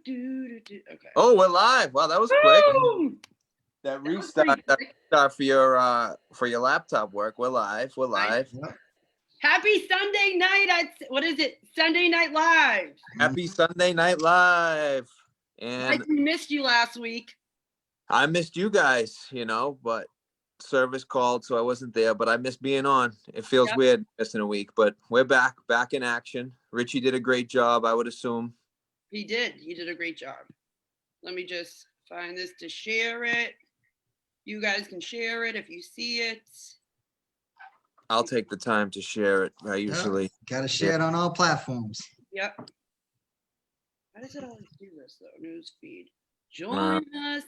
Okay. Oh, we're live. Wow, that was quick. That was restart, pretty quick. for your laptop work. We're live. We're live. Yep. Happy Sunday night at what is it? Sunday Night Live. Happy Sunday Night Live. I And missed you last week. I missed you guys, but service called, so I wasn't there. But I missed being on. It feels Yep. weird missing a week, but we're back in action. Richie did a great job, I would assume. He did. He did a great job. Let me just find this to share it. You guys can share it if you see it. I'll take the time to share it. I usually Got to share it on all platforms. Yep. How does it always do this though? News feed. Join us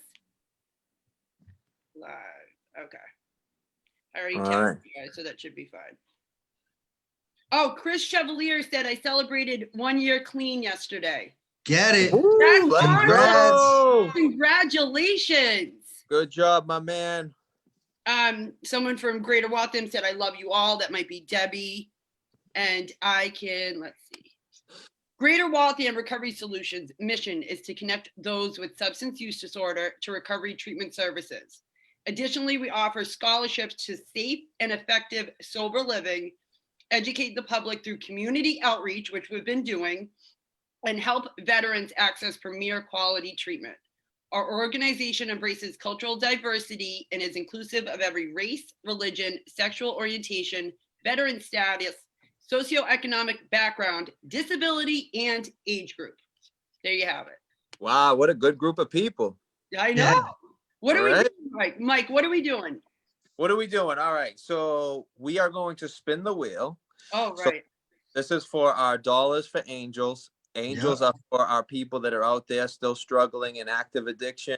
live. Okay. I already All tagged right. you guys, so that should be fine. Oh, Chris Chevalier said I celebrated 1 year clean yesterday. Get it. Ooh, let's Congrats. go. Congratulations. Good job, my man. Someone from Greater Waltham said, I love you all. That might be Debbie. And let's see. Greater Waltham Recovery Solutions mission is to connect those with substance use disorder to recovery treatment services. Additionally, we offer scholarships to safe and effective sober living, educate the public through community outreach, which we've been doing, and help veterans access premier quality treatment. Our organization embraces cultural diversity and is inclusive of every race, religion, sexual orientation, veteran status, socioeconomic background, disability, and age group. There you have it. Wow, what a good group of people. I know. Yeah. What are we Right. doing, Mike? Mike, what are we doing? What are we doing? All right, so we are going to spin the wheel. Oh, So right. this is for our dollars for angels. Angels Yep. are for our people that are out there still struggling in active addiction.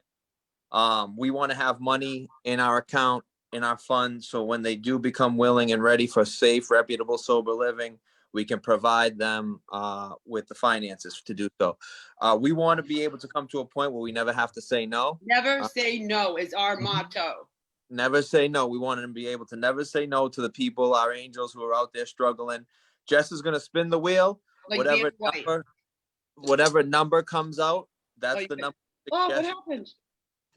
We want to have money in our account, in our fund, so when they do become willing and ready for safe, reputable, sober living, we can provide them with the finances to do so. We want to be able to come to a point where we never have to say no. Never say no is our Mhm. motto. Never say no. We want to be able to never say no to the people, our angels who are out there struggling. Jess is going to spin the wheel. Like Whatever Van White. whatever number comes out, that's Oh, the number. Oh, what suggested- happened?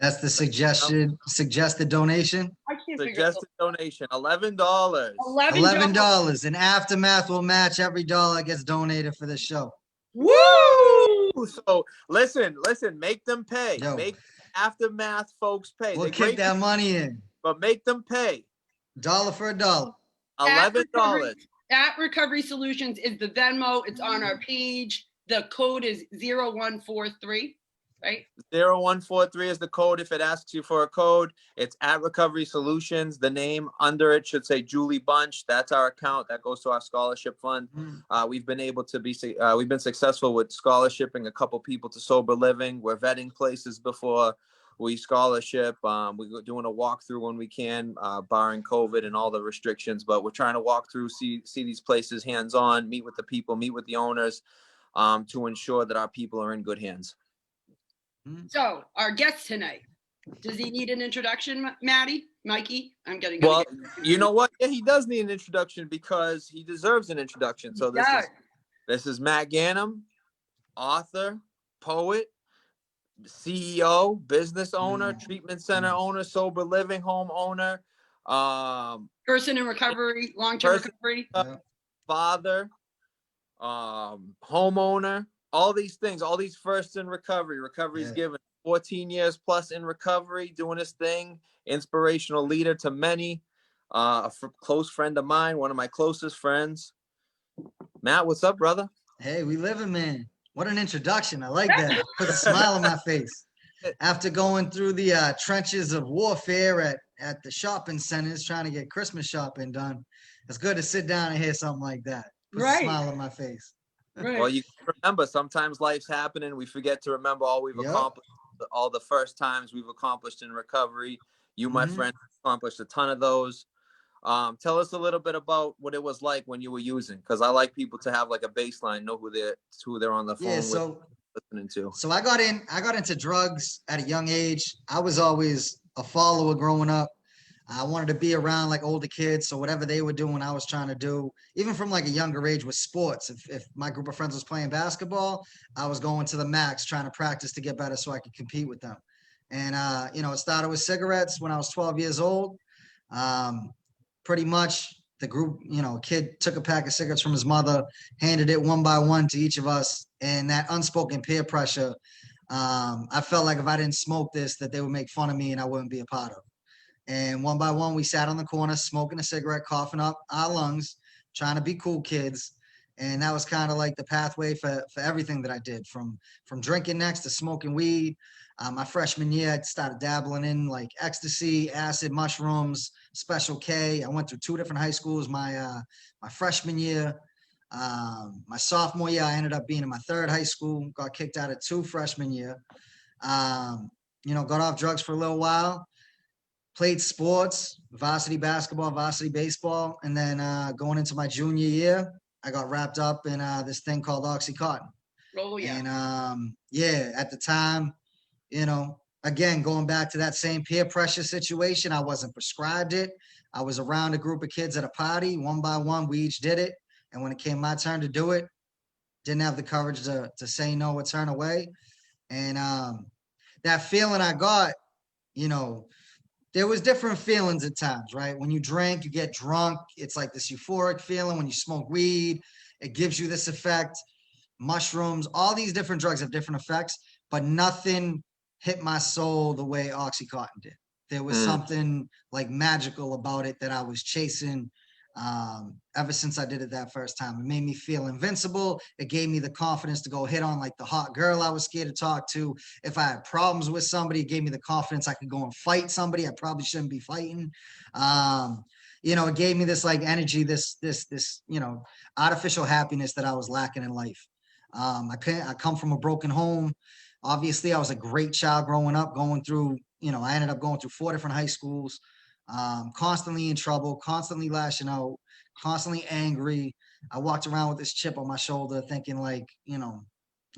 That's the suggested donation. I can't figure out. Suggested donation, $11. $11. And Aftermath will match every dollar that gets donated for this show. Woo! So listen, make them pay. Yo. Make Aftermath folks pay. We'll They're kick great, that money in. but make them pay. Dollar for a dollar. $11. At Recovery Solutions is the Venmo. It's on our page. The code is 0143, right? 0143 is the code. If it asks you for a code, it's at Recovery Solutions. The name under it should say Julie Bunch. That's our account that goes to our scholarship fund. We've been able to we've been successful with scholarshiping a couple people to sober living. We're vetting places before we scholarship. We're doing a walkthrough when we can, barring COVID and all the restrictions, but we're trying to walk through, see these places hands-on, meet with the people, meet with the owners, to ensure that our people are in good hands. So our guest tonight, does he need an introduction, Maddie? Mikey? I'm getting. Well, you know what? Yeah, he does need an introduction because he deserves an introduction. So this is Matt Ganem, author, poet, CEO, business owner, treatment center owner, sober living home owner, person in recovery, long-term recovery, father, homeowner, all these things, all these firsts in recovery. Recovery's given 14 years plus in recovery, doing his thing, inspirational leader to many, close friend of mine, one of my closest friends. Matt, what's up, brother? Hey, we living, man. What an introduction. I like that. Puts a smile on my face. After going through the trenches of warfare at the shopping centers, trying to get Christmas shopping done, it's good to sit down and hear something like that. Puts a smile on my face. Right. Well, you remember, sometimes life's happening. We forget to remember all we've accomplished, all the first times we've accomplished in recovery. You, my friend, accomplished a ton of those. Tell us a little bit about what it was like when you were using, because I like people to have like a baseline, know who they're on the phone with, listening to. So I got into drugs at a young age. I was always a follower growing up. I wanted to be around like older kids. So whatever they were doing, I was trying to do, even from like a younger age with sports. If my group of friends was playing basketball, I was going to the max, trying to practice to get better so I could compete with them. And, it started with cigarettes when I was 12 years old. Pretty much the group, a kid took a pack of cigarettes from his mother, handed it one by one to each of us. And that unspoken peer pressure, I felt like if I didn't smoke this, that they would make fun of me and I wouldn't be a part of. And one by one, we sat on the corner, smoking a cigarette, coughing up our lungs, trying to be cool kids. And that was kind of like the pathway for everything that I did, from drinking next to smoking weed. My freshman year, I started dabbling in like ecstasy, acid, mushrooms, Special K. I went through 2 different high schools. My freshman year, my sophomore year, I ended up being in my 3rd high school. Got kicked out of 2 freshman year. Got off drugs for a little while. Played sports, varsity basketball, varsity baseball, and then going into my junior year, I got wrapped up in this thing called Oxycontin. Oh yeah. And at the time, again, going back to that same peer pressure situation, I wasn't prescribed it. I was around a group of kids at a party. One by one, we each did it. And when it came my turn to do it, didn't have the courage to say no or turn away. And that feeling I got, there was different feelings at times, right? When you drink, you get drunk. It's like this euphoric feeling. When you smoke weed, it gives you this effect. Mushrooms, all these different drugs have different effects, but nothing hit my soul the way Oxycontin did. There was something like magical about it that I was chasing ever since I did it that first time. It made me feel invincible. It gave me the confidence to go hit on like the hot girl I was scared to talk to. If I had problems with somebody, it gave me the confidence I could go and fight somebody I probably shouldn't be fighting. It gave me this like energy, this artificial happiness that I was lacking in life. I come from a broken home. Obviously, I was a great child growing up, going through, I ended up going through 4 different high schools, constantly in trouble, constantly lashing out, constantly angry. I walked around with this chip on my shoulder thinking like, I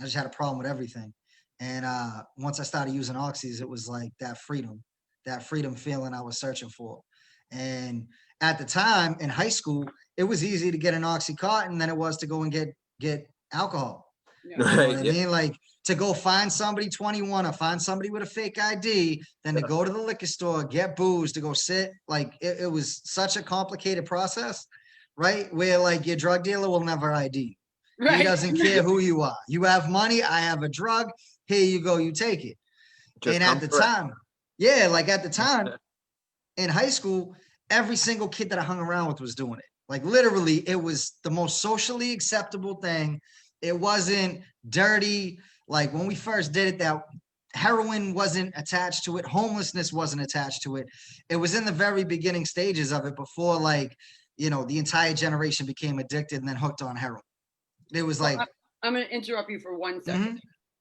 just had a problem with everything. And once I started using oxys, it was like that freedom feeling I was searching for. And at the time in high school, it was easy to get an Oxycontin than it was to go and get alcohol. Yeah. You know what I mean? Like to go find somebody 21 or find somebody with a fake ID, then to go to the liquor store, get booze, to go sit. Like it was such a complicated process, right? Where like your drug dealer will never ID. Right. He doesn't care who you are. You have money, I have a drug, here you go, you take it. And at the time, in high school, every single kid that I hung around with was doing it. Like literally, it was the most socially acceptable thing. It wasn't dirty. Like when we first did it, that heroin wasn't attached to it. Homelessness wasn't attached to it. It was in the very beginning stages of it before like, the entire generation became addicted and then hooked on heroin. It was like. I'm going to interrupt you for 1 second. Mm-hmm.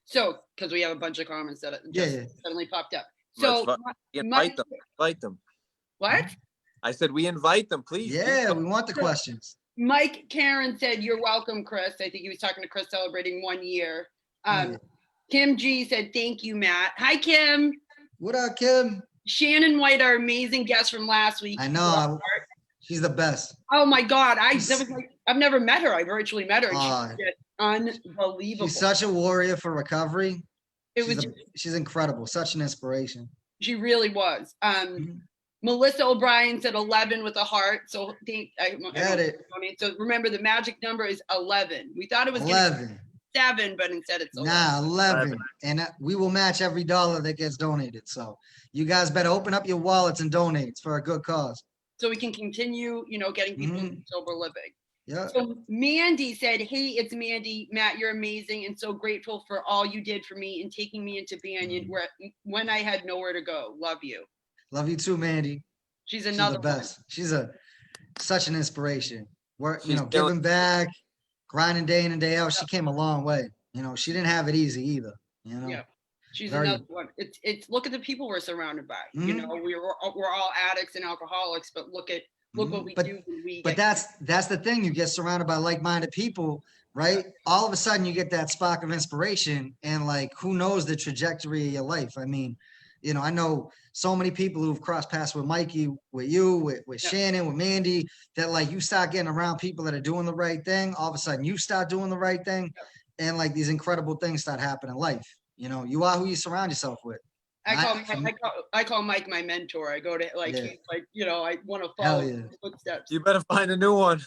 So, because we have a bunch of comments that just suddenly popped up. So, invite them. What? I said we invite them, please. Yeah, we want the questions. Mike Karen said, "You're welcome, Chris." I think he was talking to Chris celebrating 1 year. Kim G said, "Thank you, Matt." Hi, Kim. What up, Kim? Shannon White, our amazing guest from last week. I know. She's the best. Oh my God. I've never met her. I virtually met her. She's unbelievable. She's such a warrior for recovery. She's incredible. Such an inspiration. She really was. Melissa O'Brien said 11 with a heart. So so remember, the magic number is 11. We thought it was 11. 7, but instead it's 11. Nah, 11. And we will match every dollar that gets donated. So you guys better open up your wallets and donate. It's for a good cause. So we can continue, getting people sober living. Yeah. So Mandy said, "Hey, it's Mandy. Matt, you're amazing and so grateful for all you did for me and taking me into Banyan when I had nowhere to go. Love you." Love you too, Mandy. She's the best. One. She's such an inspiration. Giving back, grinding day in and day out. She came a long way. She didn't have it easy either. Yeah. She's another one. It's look at the people we're surrounded by. We're all addicts and alcoholics, but look what we do when we that's the thing. You get surrounded by like-minded people, right? All of a sudden you get that spark of inspiration, and like who knows the trajectory of your life. I mean, You know, I know so many people who've crossed paths with Mikey, with you, with Shannon, with Mandy, that like you start getting around people that are doing the right thing. All of a sudden you start doing the right thing. And like these incredible things start happening in life. You know, you are who you surround yourself with. I call Mike my mentor. I go to like, Yeah. he's like, you know, I want to Hell follow yeah. his footsteps. You better find a new one.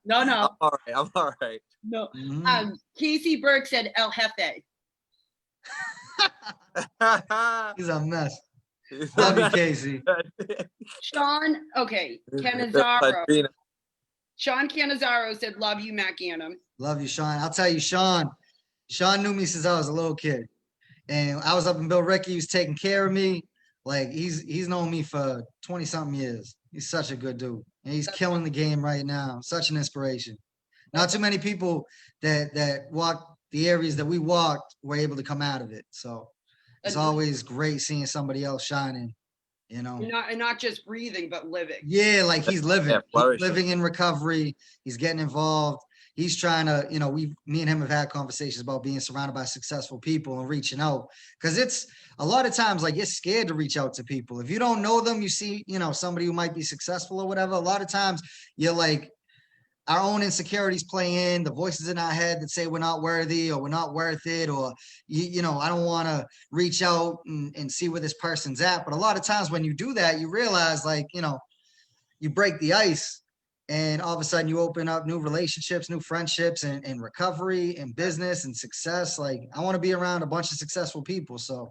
No, I'm all right. I'm all right. no. Mhm. Casey Burke said El Jefe. He's a mess. Love you, Casey. Sean, okay, Canizaro. Sean Canizaro said, love you, Matt Ganem. Love you, Sean. I'll tell you, Sean knew me since I was a little kid. And I was up in Bill Ricky, he was taking care of me. Like he's known me for 20 something years. He's such a good dude. And he's killing the game right now. Such an inspiration. Not too many people that walk the areas that we walked were able to come out of it. So it's always great seeing somebody else shining, you know. And not just breathing, but living. Yeah, like he's living. Yeah, He's living in recovery. He's getting involved. He's trying to, you know, me and him have had conversations about being surrounded by successful people and reaching out. Because it's a lot of times like you're scared to reach out to people. If you don't know them, you see, you know, somebody who might be successful or whatever. A lot of times you're like, our own insecurities play in, the voices in our head that say we're not worthy or we're not worth it, or you know, I don't want to reach out and see where this person's at. But a lot of times when you do that, you realize like, you know, you break the ice and all of a sudden you open up new relationships, new friendships, and recovery and business and success. Like I want to be around a bunch of successful people. So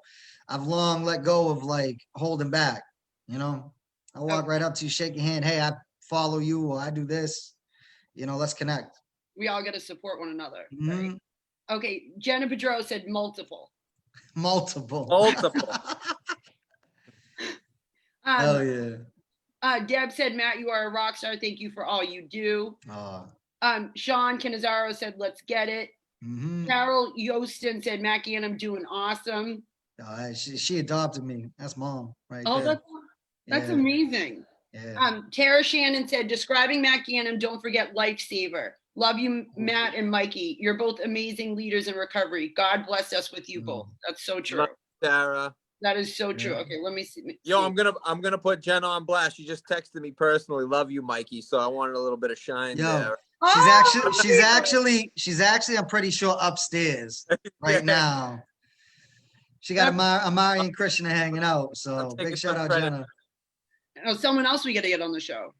I've long let go of like holding back, you know. I walk right up to you, shake your hand. Hey, I follow you, or I do this. You know, let's connect. We all got to support one another. Mhm. Right? Okay, Jenna Bedreau said multiple. Multiple. Hell yeah. Deb said, Matt, you are a rock star. Thank you for all you do. Sean Canizaro said, let's get it. Mhm. Carol Yostin said, Matt Ganem doing awesome. She adopted me. That's mom right Oh, there. that's amazing. Yeah. Tara Shannon said, describing Matt Ganem, don't forget lifesaver. Love you, Matt and Mikey. You're both amazing leaders in recovery. God bless us with you both. That's so true. Love Tara. That is so true. Okay, let me see. Yo, I'm gonna put Jenna on blast. She just texted me personally. Love you, Mikey. So I wanted a little bit of shine there. She's actually, I'm pretty sure upstairs right now. She got Amari and Christian hanging out. So big shout out, Jenna. Oh, someone else we got to get on the show.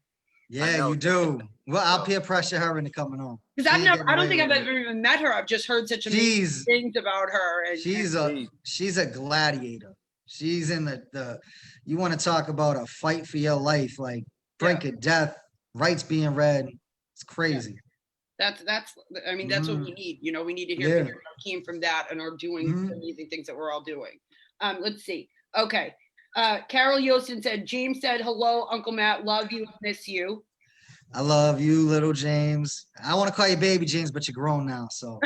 Yeah, you do. Well, I'll peer pressure her into coming on. Because I don't think I've ever even met her. I've just heard such amazing things about her. And she's a gladiator. She's in the you want to talk about a fight for your life, like brink of death, rights being read. It's crazy. That's I mean, that's what we need. You know, we need to hear people who came from that and are doing amazing things that we're all doing. Let's see. Okay. Carol Yostin said, James said, hello, Uncle Matt. Love you. Miss you. I love you, little James. I want to call you baby James, but you're grown now. So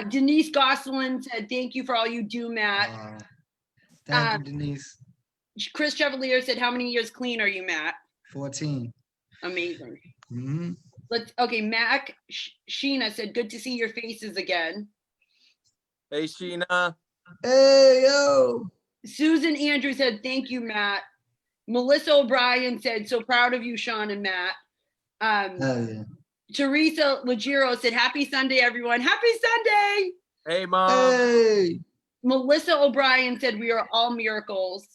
Denise Gosselin said, thank you for all you do, Matt. Thank you, Denise. Chris Chevalier said, how many years clean are you, Matt? 14. Amazing. Mm-hmm. Okay, Mac Sheena said, good to see your faces again. Hey, Sheena. Hey, yo. Susan Andrews said, thank you, Matt. Melissa O'Brien said, so proud of you, Sean and Matt. Hell yeah. Teresa Legiro said, happy Sunday, everyone. Happy Sunday. Hey, Mom. Hey. Melissa O'Brien said, we are all miracles.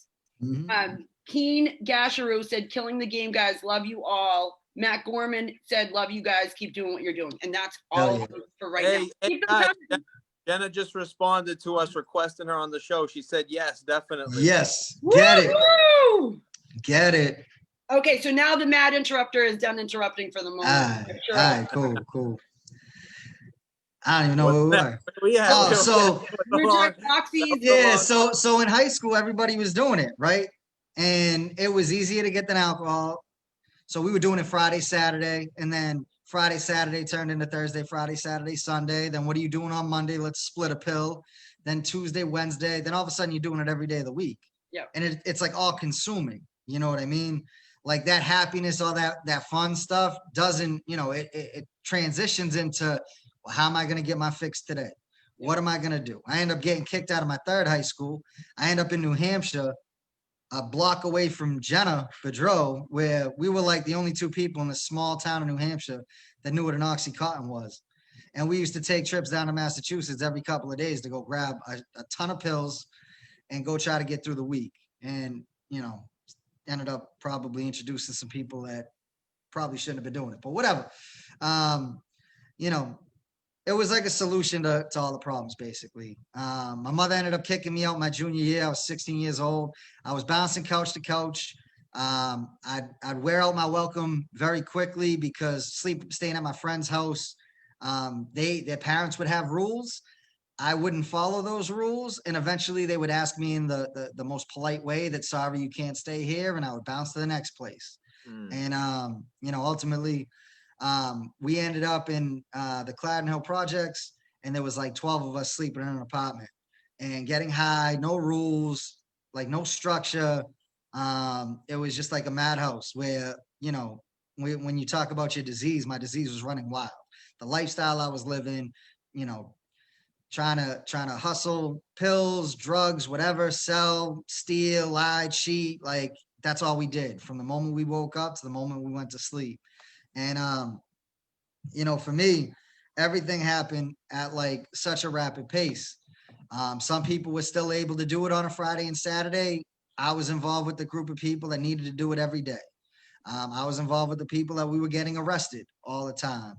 Mm-hmm. Keen Gasharu said, killing the game, guys. Love you all. Matt Gorman said, love you guys. Keep doing what you're doing. And that's all for right now. Hey, guys, Jenna just responded to us requesting her on the show. She said, yes, definitely. Yes. Get it. Get it. Okay, so now the Mad Interrupter is done interrupting for the moment. All right, cool. I don't even know where we were. So in high school, everybody was doing it, right? And it was easier to get than alcohol. So we were doing it Friday, Saturday, and then Friday, Saturday turned into Thursday, Friday, Saturday, Sunday. Then what are you doing on Monday? Let's split a pill. Then Tuesday, Wednesday. Then all of a sudden you're doing it every day of the week. Yeah. And it's like all consuming. You know what I mean? Like that happiness, all that fun stuff doesn't, you know, it transitions into, well, how am I going to get my fix today? What am I going to do? I end up getting kicked out of my third high school. I end up in New Hampshire, a block away from Jenna Bedreau, where we were like the only two people in a small town in New Hampshire that knew what an Oxycontin was. And we used to take trips down to Massachusetts every couple of days to go grab a ton of pills and go try to get through the week. And, you know, ended up probably introducing some people that probably shouldn't have been doing it, but whatever. You know, it was like a solution to all the problems, basically. My mother ended up kicking me out my junior year. I was 16 years old. I was bouncing couch to couch. I'd wear out my welcome very quickly because staying at my friend's house, their parents would have rules. I wouldn't follow those rules, and eventually they would ask me in the most polite way that, sorry, you can't stay here, and I would bounce to the next place. And you know, ultimately, we ended up in the Cladden Hill projects, and there was like 12 of us sleeping in an apartment and getting high, no rules, like no structure. It was just like a madhouse where, you know, when you talk about your disease, my disease was running wild. The lifestyle I was living, you know, trying to hustle, pills, drugs, whatever, sell, steal, lie, cheat. Like that's all we did from the moment we woke up to the moment we went to sleep. And you know, for me, everything happened at like such a rapid pace. Some people were still able to do it on a Friday and Saturday. I was involved with the group of people that needed to do it every day. I was involved with the people that we were getting arrested all the time.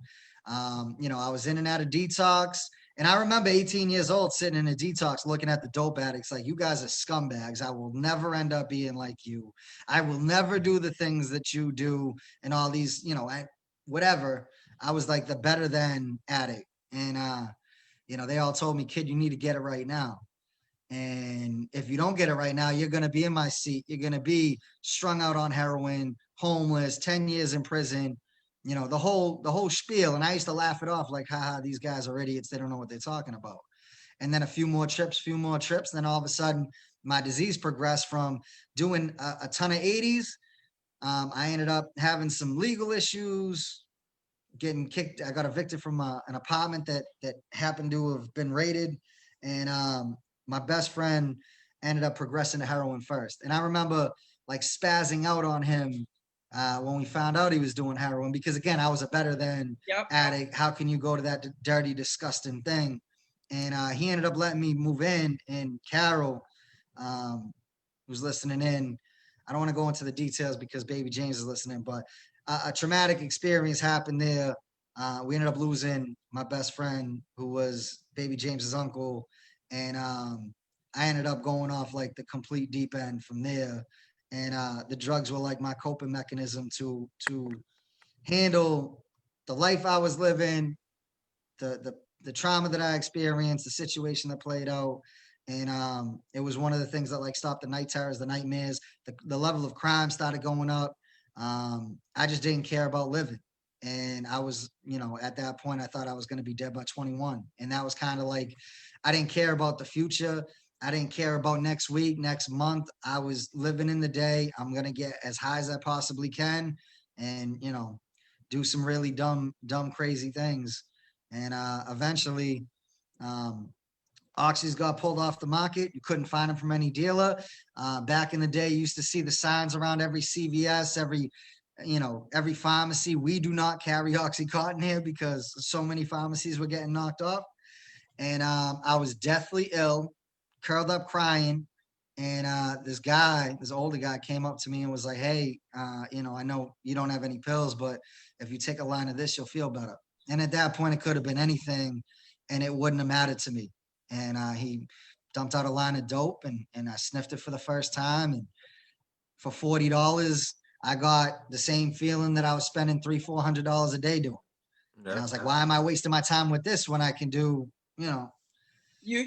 You know, I was in and out of detox. And I remember 18 years old sitting in a detox looking at the dope addicts like, you guys are scumbags. I will never end up being like you. I will never do the things that you do and all these, you know, whatever. I was like the better than addict. And, you know, they all told me, kid, you need to get it right now. And if you don't get it right now, you're going to be in my seat. You're going to be strung out on heroin, homeless, 10 years in prison, you know, the whole spiel. And I used to laugh it off like, haha, these guys are idiots. They don't know what they're talking about. And then a few more trips. Then all of a sudden my disease progressed from doing a ton of 80s. I ended up having some legal issues, getting kicked. I got evicted from an apartment that happened to have been raided. And my best friend ended up progressing to heroin first. And I remember like spazzing out on him when we found out he was doing heroin, because again, I was a better than addict. How can you go to that dirty, disgusting thing? And he ended up letting me move in. And Carol was listening in. I don't want to go into the details because baby James is listening, but a traumatic experience happened there. We ended up losing my best friend, who was baby James's uncle. And I ended up going off like the complete deep end from there. And the drugs were like my coping mechanism to handle the life I was living, the trauma that I experienced, the situation that played out. And it was one of the things that like stopped the night terrors, the nightmares, the level of crime started going up. I just didn't care about living. And I was, you know, at that point, I thought I was going to be dead by 21. And that was kind of like, I didn't care about the future. I didn't care about next week, next month. I was living in the day. I'm going to get as high as I possibly can and, you know, do some really dumb, crazy things. And eventually, Oxys got pulled off the market. You couldn't find them from any dealer. Back in the day, you used to see the signs around every CVS, every pharmacy. We do not carry Oxycontin here because so many pharmacies were getting knocked off. And I was deathly ill, curled up crying. And this older guy came up to me and was like, hey, you know, I know you don't have any pills, but if you take a line of this, you'll feel better. And at that point, it could have been anything and it wouldn't have mattered to me. And he dumped out a line of dope and I sniffed it for the first time. And for $40, I got the same feeling that I was spending $300-400 a day doing. Yep. And I was like, why am I wasting my time with this when I can do, you know? You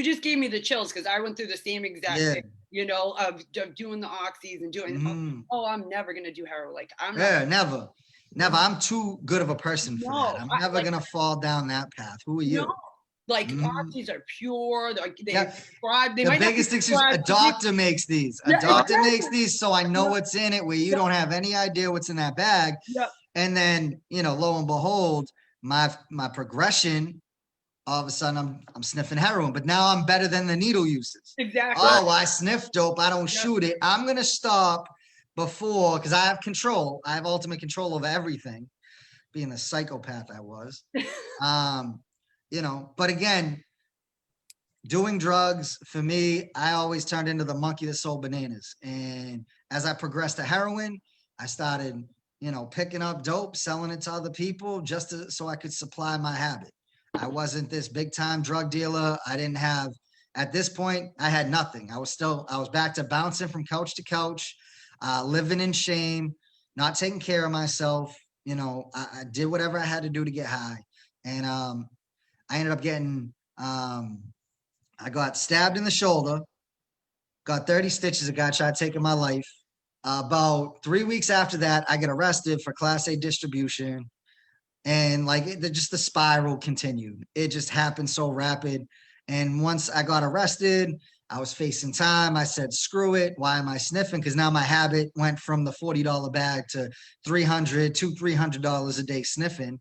just gave me the chills because I went through the same exact thing, you know, of doing the oxys and doing, I'm never going to do heroin. Like, never. I'm too good of a person for that. I'm never going to fall down that path. Who are you? No. Like oxys are pure. They prescribe. The biggest thing is a doctor makes these. A doctor makes these, so I know what's in it. Where you don't have any idea what's in that bag. And then, you know, lo and behold, my progression all of a sudden I'm sniffing heroin, but now I'm better than the needle uses. Exactly. Oh, I sniff dope. I don't Yep. shoot it. I'm going to stop before, because I have control. I have ultimate control over everything, being the psychopath I was. You know, but again, doing drugs for me, I always turned into the monkey that sold bananas. And as I progressed to heroin, I started, you know, picking up dope, selling it to other people just so I could supply my habit. I wasn't this big time drug dealer. I didn't have, at this point, I had nothing. I was back to bouncing from couch to couch, living in shame, not taking care of myself. You know, I did whatever I had to do to get high. And I ended up getting, I got stabbed in the shoulder, got 30 stitches. A guy tried taking my life. About 3 weeks after that, I get arrested for Class A distribution. And like just the spiral continued. It just happened so rapid. And once I got arrested, I was facing time. I said, screw it. Why am I sniffing? Because now my habit went from the $40 bag to $300 a day sniffing.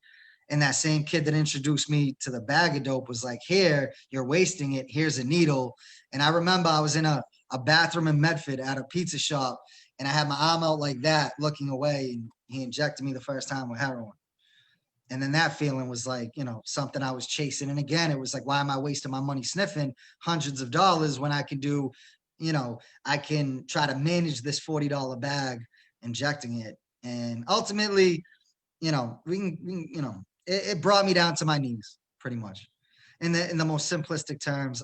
And that same kid that introduced me to the bag of dope was like, here, you're wasting it. Here's a needle. And I remember I was in a bathroom in Medford at a pizza shop, and I had my arm out like that, looking away. And he injected me the first time with heroin. And then that feeling was like, you know, something I was chasing. And again, it was like, why am I wasting my money sniffing hundreds of dollars when I could do, you know, I can try to manage this $40 bag, injecting it. And ultimately, you know, you know, it brought me down to my knees pretty much. In the most simplistic terms,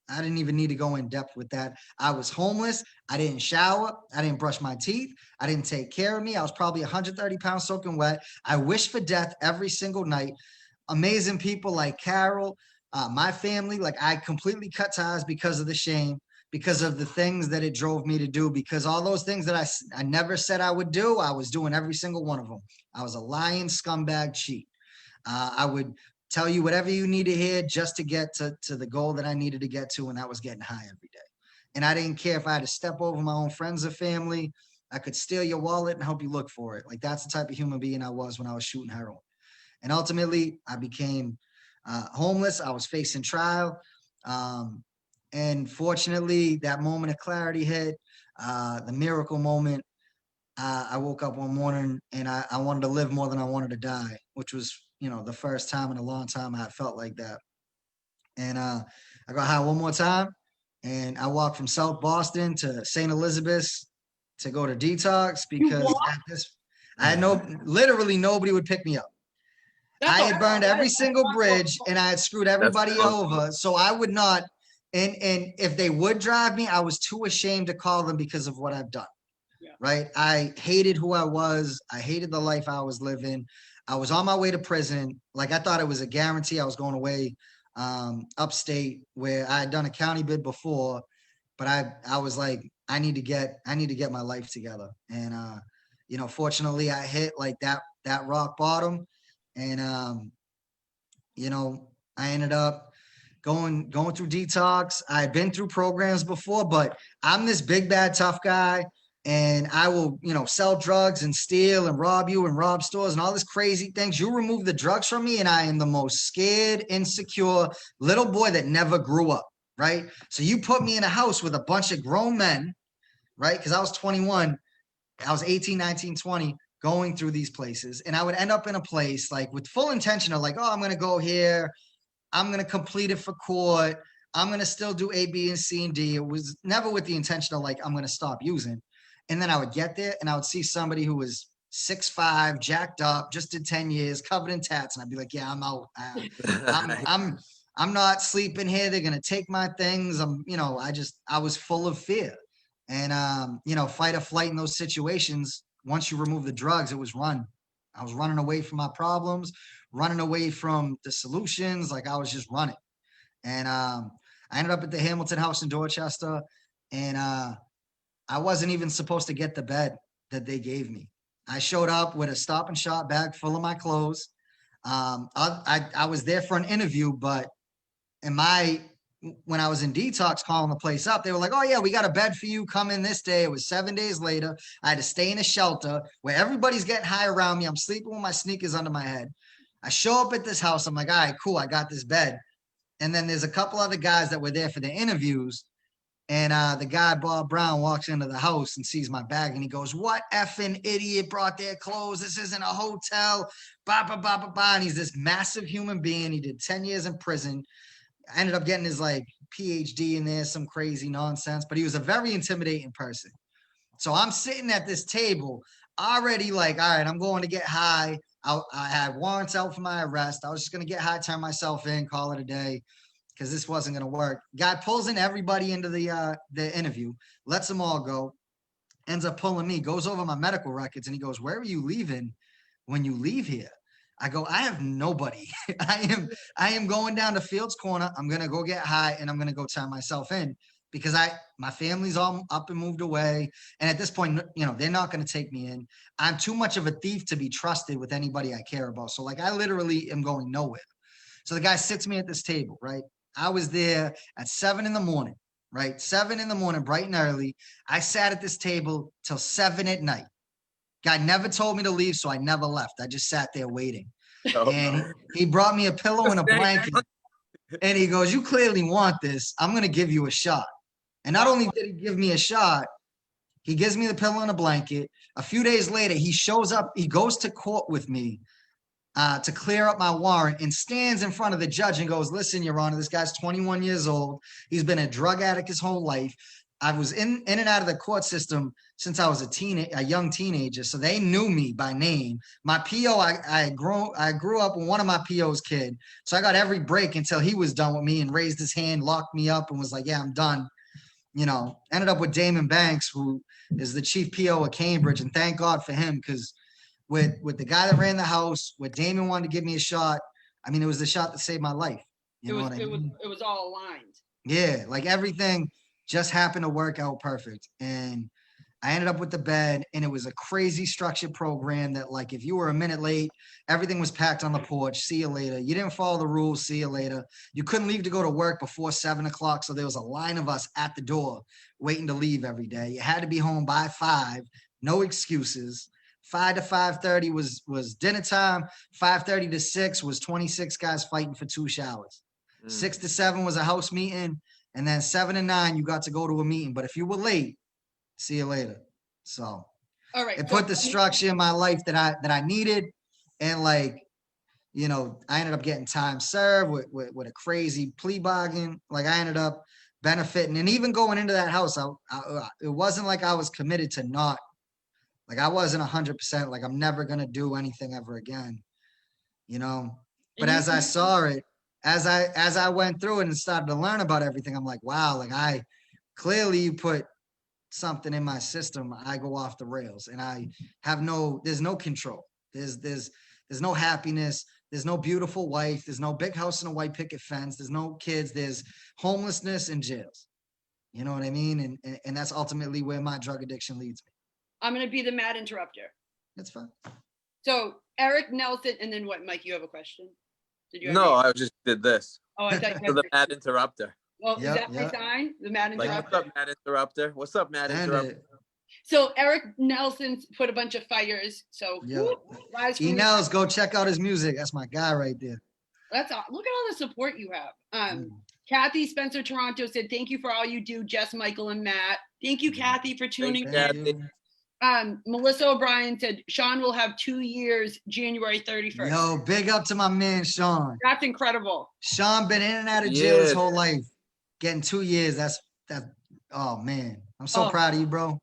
I didn't even need to go in depth with that. I was homeless. I didn't shower. I didn't brush my teeth. I didn't take care of me. I was probably 130 pounds soaking wet. I wished for death every single night. Amazing people like Carol, my family, like I completely cut ties because of the shame, because of the things that it drove me to do, because all those things that I never said I would do, I was doing every single one of them. I was a lying scumbag cheat. I would tell you whatever you need to hear just to get to the goal that I needed to get to, and that was getting high every day. And I didn't care if I had to step over my own friends or family. I could steal your wallet and help you look for it. Like that's the type of human being I was when I was shooting heroin. And ultimately, I became homeless. I was facing trial. And fortunately, that moment of clarity hit, the miracle moment. I woke up one morning and I wanted to live more than I wanted to die, which was, you know, the first time in a long time I had felt like that. And I got high one more time, and I walked from South Boston to St. Elizabeth's to go to detox because at this, I had literally nobody would pick me up. I had burned every single bridge and I had screwed everybody over. So I would not, and if they would drive me, I was too ashamed to call them because of what I've done. Right? I hated who I was. I hated the life I was living. I was on my way to prison. Like I thought it was a guarantee I was going away upstate where I had done a county bid before, but I was like, I need to get my life together. And you know, fortunately I hit like that rock bottom. And you know, I ended up going through detox. I had been through programs before, but I'm this big bad tough guy. And I will, you know, sell drugs and steal and rob you and rob stores and all this crazy things. You remove the drugs from me and I am the most scared, insecure little boy that never grew up, right? So you put me in a house with a bunch of grown men, right? Because I was 21, I was 18, 19, 20, going through these places. And I would end up in a place like with full intention of like, oh, I'm going to go here. I'm going to complete it for court. I'm going to still do A, B, and C, and D. It was never with the intention of like, I'm going to stop using. And then I would get there and I would see somebody who was 6'5", jacked up, just did 10 years, covered in tats. And I'd be like, yeah, I'm out. I'm not sleeping here. They're going to take my things. I was full of fear. And, you know, fight or flight in those situations. Once you remove the drugs, it was run. I was running away from my problems, running away from the solutions. Like I was just running. And I ended up at the Hamilton House in Dorchester. And I wasn't even supposed to get the bed that they gave me. I showed up with a Stop and Shop bag full of my clothes. I was there for an interview, but when I was in detox calling the place up, they were like, oh yeah, we got a bed for you. Come in this day. It was 7 days later. I had to stay in a shelter where everybody's getting high around me. I'm sleeping with my sneakers under my head. I show up at this house. I'm like, all right, cool. I got this bed. And then there's a couple other guys that were there for the interviews. And the guy, Bob Brown, walks into the house and sees my bag and he goes, "What effing idiot brought their clothes? This isn't a hotel." Bah, bah, bah, bah, bah. And he's this massive human being. He did 10 years in prison. I ended up getting his like PhD in there, some crazy nonsense, but he was a very intimidating person. So I'm sitting at this table already like, all right, I'm going to get high. I had warrants out for my arrest. I was just going to get high, turn myself in, call it a day, because this wasn't going to work. Guy pulls in everybody into the interview, lets them all go, ends up pulling me, goes over my medical records, and he goes, "Where are you leaving when you leave here?" I go, "I have nobody. I am going down to Fields Corner. I'm going to go get high, and I'm going to go turn myself in because my family's all up and moved away. And at this point, you know, they're not going to take me in. I'm too much of a thief to be trusted with anybody I care about. So like, I literally am going nowhere." So the guy sits me at this table, right? I was there at 7 a.m, right? 7 a.m, bright and early. I sat at this table till 7 p.m. Guy never told me to leave, so I never left. I just sat there waiting. Oh. And he brought me a pillow and a blanket. And he goes, "You clearly want this. I'm going to give you a shot." And not only did he give me a shot, he gives me the pillow and a blanket. A few days later, he shows up. He goes to court with me to clear up my warrant and stands in front of the judge and goes, "Listen, Your Honor, this guy's 21 years old. He's been a drug addict his whole life. I was in and out of the court system since I was a young teenager, so they knew me by name. My PO, I grew up with one of my PO's kid, so I got every break until he was done with me and raised his hand, locked me up, and was like, 'Yeah, I'm done.' You know, ended up with Damon Banks, who is the chief PO of Cambridge, and thank God for him, because with the guy that ran the house, with Damon wanted to give me a shot. I mean, it was the shot that saved my life. You know what I mean? It was all aligned. Yeah, like everything just happened to work out perfect. And I ended up with the bed, and it was a crazy structured program that, like, if you were a minute late, everything was packed on the porch. See you later. You didn't follow the rules. See you later. You couldn't leave to go to work before 7 o'clock. So there was a line of us at the door waiting to leave every day. You had to be home by 5, no excuses. 5 to 5:30 was dinner time. 5:30 to 6 was 26 guys fighting for 2 showers. 6 to 7 was a house meeting. And then 7 to 9, you got to go to a meeting. But if you were late, see you later. So All right. it put the structure in my life that I needed. And like, you know, I ended up getting time served with a crazy plea bargain. Like, I ended up benefiting. And even going into that house, it wasn't like I was committed to not, like, I wasn't 100%, like, I'm never going to do anything ever again, you know? But as I saw it, as I went through it and started to learn about everything, I'm like, wow, like, I clearly put something in my system. I go off the rails, and I have there's no control. There's no happiness. There's no beautiful wife. There's no big house and a white picket fence. There's no kids. There's homelessness and jails. You know what I mean? And that's ultimately where my drug addiction leads me. I'm going to be the mad interrupter. That's fine. So Eric Nelson, and then what, Mike, you have a question? Did you? No, I just did this. Oh, I thought you So had the mad interrupter. Well, Yep, is that my sign? The mad Like, interrupter? what's up, mad interrupter? What's up, mad interrupter? So Eric Nelson's put a bunch of fires. So Yeah. rise from Nels, go check out his music. That's my guy right there. That's all. Look at all the support you have. Kathy Spencer Toronto said, "Thank you for all you do, Jess, Michael, and Matt." Thank you, Kathy, for tuning in. Melissa O'Brien said, "Sean will have 2 years, January 31st. Yo, big up to my man, Sean. That's incredible. Sean been in and out of jail his whole life. Getting 2 years. That's oh man. I'm so proud of you, bro.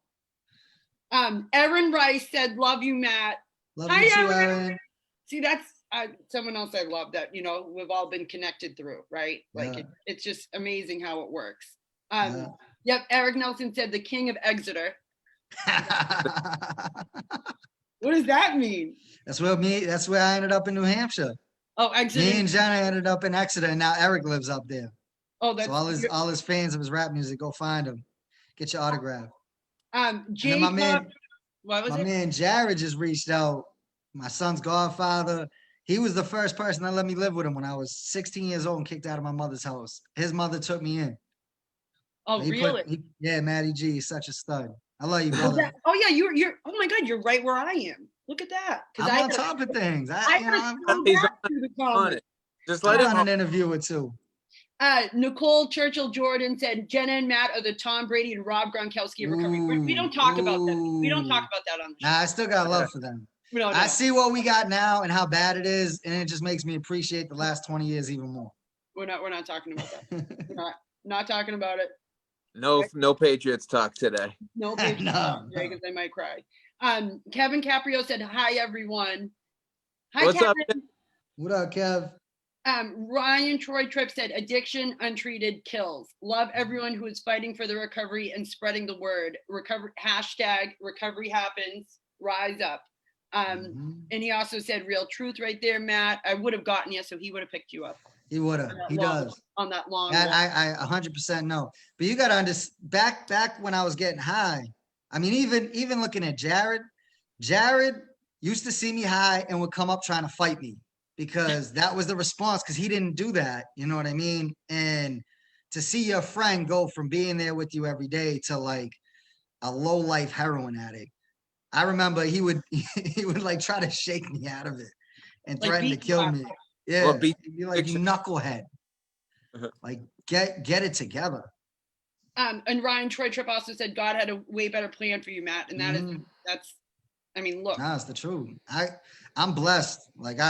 Erin Rice said, "Love you, Matt." Love you too, Erin. See, that's someone else I love that, you know, we've all been connected through, right? Like it's just amazing how it works. Yep. Eric Nelson said, "The King of Exeter." What does that mean? That's where I ended up in New Hampshire. Oh, Exeter. Me and Jenna ended up in Exeter, and now Eric lives up there. Oh, that's so all his fans of his rap music, go find him. Get your autograph. My man Jared just reached out. My son's godfather. He was the first person that let me live with him when I was 16 years old and kicked out of my mother's house. His mother took me in. Oh, really? Yeah, Matty G is such a stud. I love you, brother. Oh yeah, you're. Oh my God, you're right where I am. Look at that. I'm on top of things. He's on it. Just let him on an interview or two. Nicole Churchill Jordan said Jenna and Matt are the Tom Brady and Rob Gronkowski of recovery. We don't talk about that. We don't talk about that on the show. Nah, I still got love for them. No. I see what we got now and how bad it is, and it just makes me appreciate the last 20 years even more. We're not talking about that. We're not talking about it. No Patriots talk today. No Patriots No. because I might cry. Kevin Caprio said, "Hi everyone." Hi, What's Kevin. up? What up, Kev? Ryan Troy Tripp said, "Addiction untreated kills. Love everyone who is fighting for the recovery and spreading the word. Recovery #recovery happens. Rise up." And he also said, "Real truth," right there, Matt. I would have gotten you, so he would have picked you up. He would have. He does. On that long. That I 100% know. But you got to understand. Back when I was getting high. I mean, even looking at Jared used to see me high and would come up trying to fight me because that was the response. Because he didn't do that. You know what I mean? And to see your friend go from being there with you every day to like a low life heroin addict. I remember he would like try to shake me out of it and Like threaten to beat kill you me. Yeah, Well, he'd be like, "You knucklehead." Like, get it together. And Ryan Troy Tripp also said God had a way better plan for you, Matt. And that's I mean, look. Nah, it's the truth. I'm blessed. Like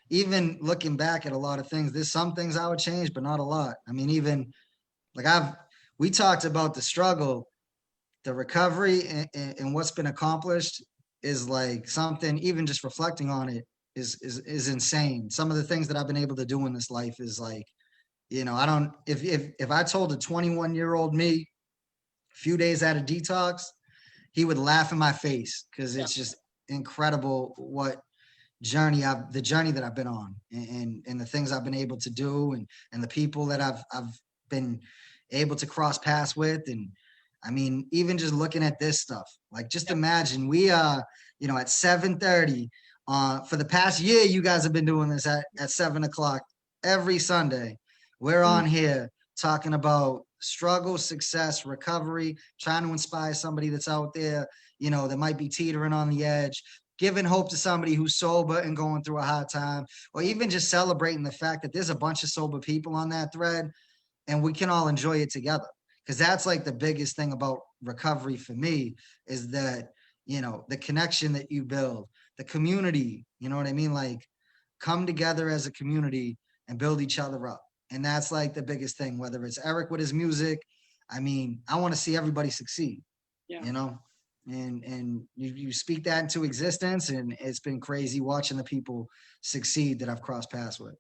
even looking back at a lot of things, there's some things I would change, but not a lot. I mean, even like we talked about the struggle, the recovery and what's been accomplished is like something, even just reflecting on it is insane. Some of the things that I've been able to do in this life is like, you know, I don't, if I told a 21-year-old me a few days out of detox, he would laugh in my face because it's just incredible the journey that I've been on and the things I've been able to do and the people that I've been able to cross paths with. And I mean, even just looking at this stuff, like just imagine we are, you know, at 7:30 for the past year, you guys have been doing this at 7:00 every Sunday. We're on here talking about struggle, success, recovery, trying to inspire somebody that's out there, you know, that might be teetering on the edge, giving hope to somebody who's sober and going through a hard time, or even just celebrating the fact that there's a bunch of sober people on that thread and we can all enjoy it together. Because that's like the biggest thing about recovery for me is that, you know, the connection that you build, the community, you know what I mean? Like come together as a community and build each other up. And that's like the biggest thing, whether it's Eric with his music. I mean, I want to see everybody succeed, you know, and you speak that into existence. And it's been crazy watching the people succeed that I've crossed paths with.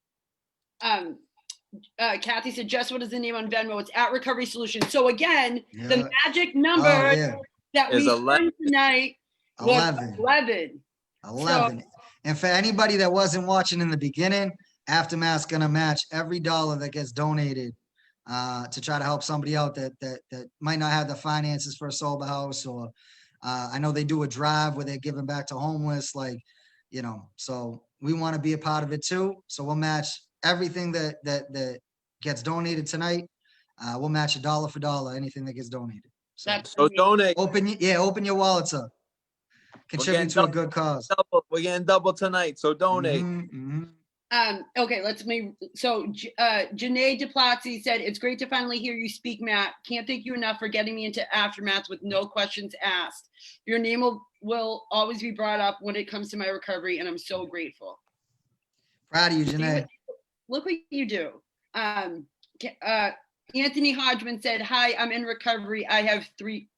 Kathy said, "Jess, what is the name on Venmo?" It's at Recovery Solutions. So again, the magic number that we spent tonight was 11. So, and for anybody that wasn't watching in the beginning, Aftermath's gonna match every dollar that gets donated to try to help somebody out that might not have the finances for a sober house, or I know they do a drive where they're giving back to homeless, like, you know, so we want to be a part of it too. So we'll match everything that gets donated tonight. We'll match a dollar for dollar anything that gets donated. So donate. Open your wallets up. Contribute to a good cause. We're getting double tonight, so donate. Okay, so Janae DePlatzi said, "It's great to finally hear you speak, Matt. Can't thank you enough for getting me into Aftermath with no questions asked. Your name will always be brought up when it comes to my recovery, and I'm so grateful." Proud of you, Janae. Look what you do. Anthony Hodgman said, "Hi, I'm in recovery. I'm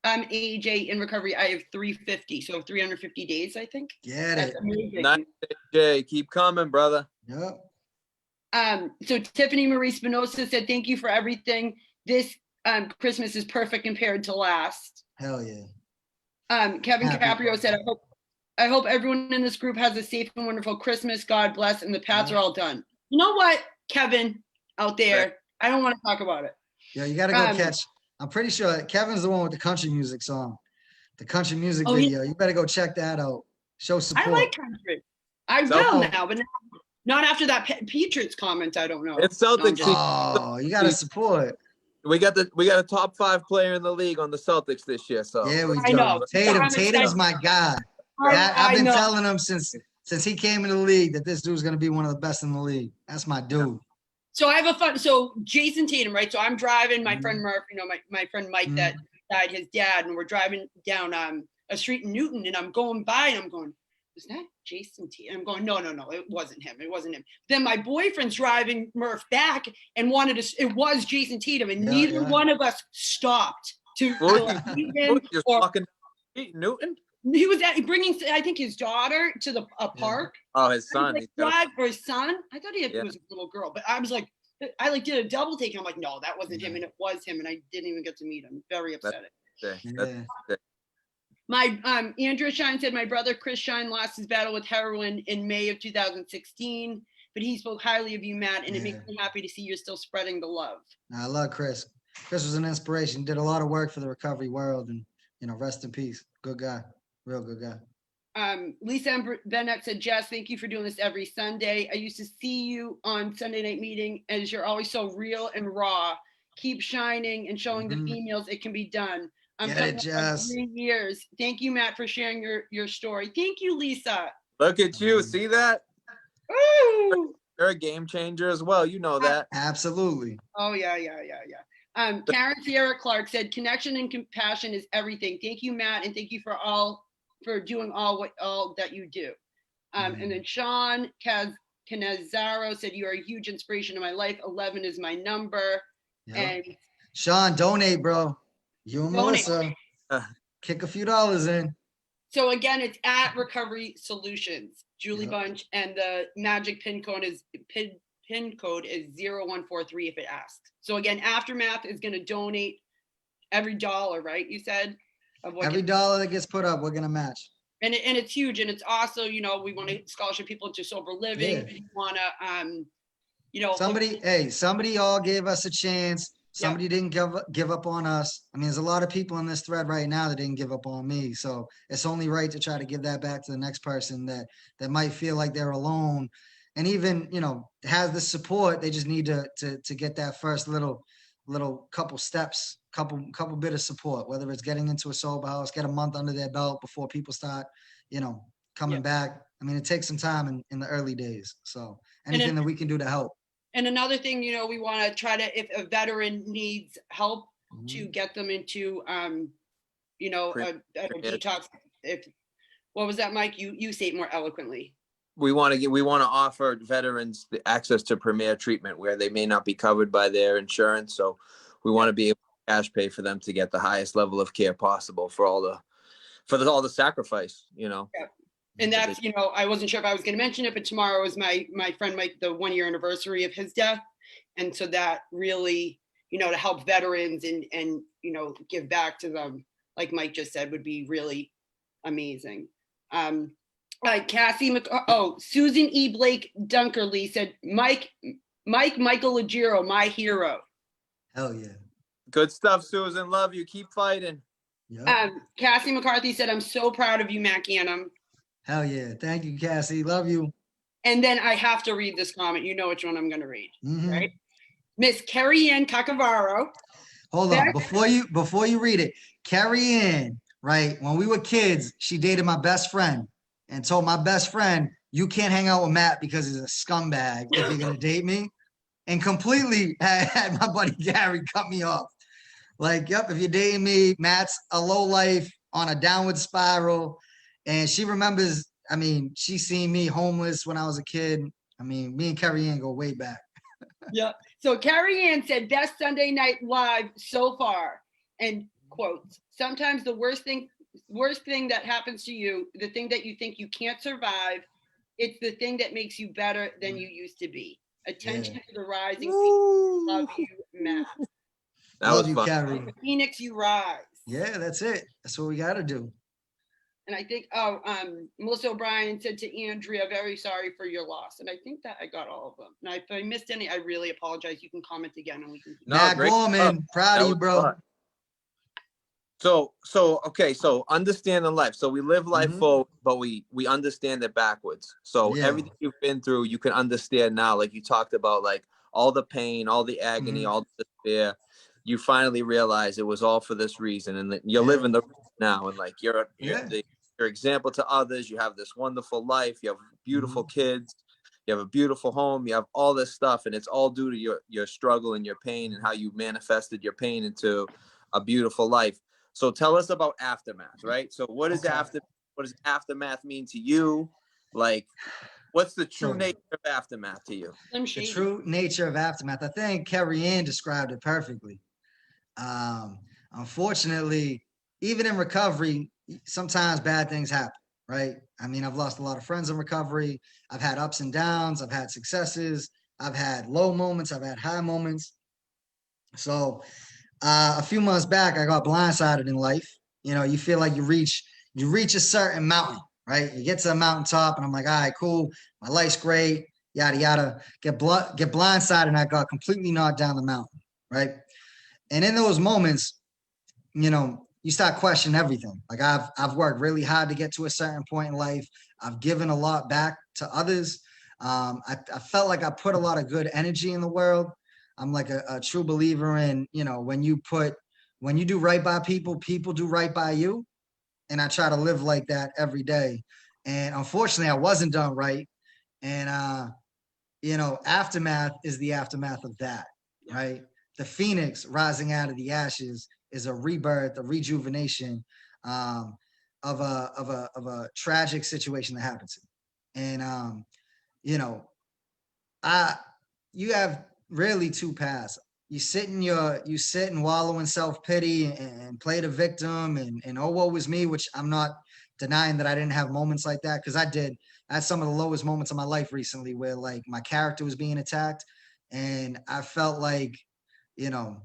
AJ in recovery. I have 350, so 350 days, I think." That's amazing. Nice, AJ. Keep coming, brother. Yep. So Tiffany Marie Spinoza said, "Thank you for everything. This Christmas is perfect compared to last." Hell yeah. Kevin Caprio said, I hope everyone in this group has a safe and wonderful Christmas. God bless, and the paths are all done." You know what, Kevin out there? Right. I don't want to talk about it. Yeah, you got to go catch. I'm pretty sure Kevin's the one with the country music song, the country music video. You better go check that out. Show support. I like country. I will now, but not after that Patriots comment. I don't know. It's Celtics. Oh, you got to support. We got a top 5 player in the league on the Celtics this year. So yeah, we do. I know. Tatum's my guy. I've been telling him since he came in the league that this dude's gonna be one of the best in the league. That's my dude. So I have a fun. So Jason Tatum, right? So I'm driving my friend Mhm. Murph, my friend Mike that died, his dad, and we're driving down a street in Newton, and I'm going by, and I'm going, was that Jason Tatum? I'm going, no, it wasn't him. It wasn't him. Then my boyfriend's driving Murph back and wanted to. It was Jason Tatum, and neither one of us stopped to What like, were meet you him just or. walking down the street in Newton? He was bringing, I think, his daughter to a park. Oh, his I was son. like, He's got a, drive for his son. I thought it Yeah. was a little girl, but I was like, I like did a double take. And I'm like, no, that wasn't him, Yeah. and it was him, and I didn't even get to meet him. Very upsetting. that's Yeah. My Andrea Shine said my brother Chris Shine lost his battle with heroin in May of 2016, but he spoke highly of you, Matt, and it makes me happy to see you're still spreading the love. I love Chris. Chris was an inspiration. He did a lot of work for the recovery world, and rest in peace. Good guy, real good guy. Lisa Bennett said, Jess, thank you for doing this every Sunday. I used to see you on Sunday Night Meeting as you're always so real and raw. Keep shining and showing the females it can be done. I'm Get coming it, up Jess. on 3 years. Thank you, Matt, for sharing your story. Thank you, Lisa. Look at you. See that? Ooh. You're a game changer as well. You know that. Absolutely. Oh, yeah. Karen Sierra Clark said, connection and compassion is everything. Thank you, Matt, and thank you for doing all that you do. And then Sean Canazaro said, you are a huge inspiration in my life. 11 is my number. Yep. And Sean, donate, bro. You and Donate. Melissa, kick a few dollars in. so again, it's at Recovery Solutions, Julie Bunch, and the magic pin code is 0143 if it asks. So again, Aftermath is going to donate every dollar, right? You said of what Every dollar that gets put up, we're gonna match. and it's huge, and it's also, we want to scholarship people into sober living. Yeah. We want to Somebody all gave us a chance. Somebody didn't give up on us. I mean, there's a lot of people in this thread right now that didn't give up on me. So it's only right to try to give that back to the next person that might feel like they're alone. And even, has the support, they just need to get that first little couple steps, couple bit of support, whether it's getting into a sober house, get a month under their belt before people start, coming back. I mean, it takes some time in the early days. So anything that we can do to help. And another thing, we want to try to, if a veteran needs help, to get them into, a detox. What was that, Mike? You say it more eloquently. We want to offer veterans the access to premier treatment where they may not be covered by their insurance. So we want to be able to cash pay for them to get the highest level of care possible for all the sacrifice, Yeah. And that's, I wasn't sure if I was going to mention it, but tomorrow is my friend Mike, the 1 year anniversary of his death. And so that really, to help veterans and give back to them, like Mike just said, would be really amazing. Susan E. Blake Dunkerley said, Michael Legiro, my hero. Hell yeah. Good stuff, Susan. Love you. Keep fighting. Yep. Cassie McCarthy said, I'm so proud of you, Matt Ganem. Hell yeah. Thank you, Cassie. Love you. And then I have to read this comment. You know which one I'm going to read, right? Mm-hmm. Miss Carrie Ann Cacavaro. Hold on. Before you read it, Carrie Ann, right? When we were kids, she dated my best friend and told my best friend, you can't hang out with Matt because he's a scumbag if you're going to date me. And completely had my buddy Gary cut me off. Like, yep, if you're dating me, Matt's a low life on a downward spiral. And she remembers, she seen me homeless when I was a kid. Me and Carrie Ann go way back. Yeah. So Carrie Ann said, best Sunday night live so far. And quotes, sometimes the worst thing that happens to you, the thing that you think you can't survive, it's the thing that makes you better than you used to be. Attention to the rising Phoenix. Love you, Matt. Love you, Carrie. Phoenix, you rise. Yeah, that's it. That's what we got to do. And I think, Melissa O'Brien said to Andrea, very sorry for your loss. And I think that I got all of them. And if I missed any, I really apologize. You can comment again and we can. Matt Gorman, proud of you, bro. Fun. So understand the life. So we live life full, but we understand it backwards. So everything you've been through, you can understand now. Like you talked about, like all the pain, all the agony, all the despair. You finally realize it was all for this reason, and that you're living the now, and like you're your example to others. You have this wonderful life. You have beautiful kids. you have a beautiful home, you have all this stuff, and it's all due to your struggle and your pain and how you manifested your pain into a beautiful life. So tell us about aftermath, right? So what is what does aftermath mean to you? Like, what's the true So nature of aftermath to you? Slim the Shady. true nature of aftermath, I think Carrie Ann described it perfectly. Unfortunately, even in recovery, sometimes bad things happen, right? I mean, I've lost a lot of friends in recovery. I've had ups and downs. I've had successes. I've had low moments. I've had high moments. So a few months back, I got blindsided in life. You know, you feel like you reach a certain mountain, right? You get to the mountaintop, and I'm like, all right, cool. My life's great, yada yada. Get blindsided, and I got completely knocked down the mountain, right? And in those moments, you know, you start questioning everything. Like I've worked really hard to get to a certain point in life. I've given a lot back to others. I felt like I put a lot of good energy in the world. I'm like a true believer in, you know, when you do right by people, people do right by you. And I try to live like that every day. And unfortunately, I wasn't done right. And you know, aftermath is the aftermath of that, right? The phoenix rising out of the ashes is a rebirth, a rejuvenation of a tragic situation that happened to me. And you know, you have really two paths. You sit and wallow in self-pity and play the victim and oh woe was me, which I'm not denying that I didn't have moments like that, because I did. I had some of the lowest moments of my life recently where like my character was being attacked, and I felt like, you know,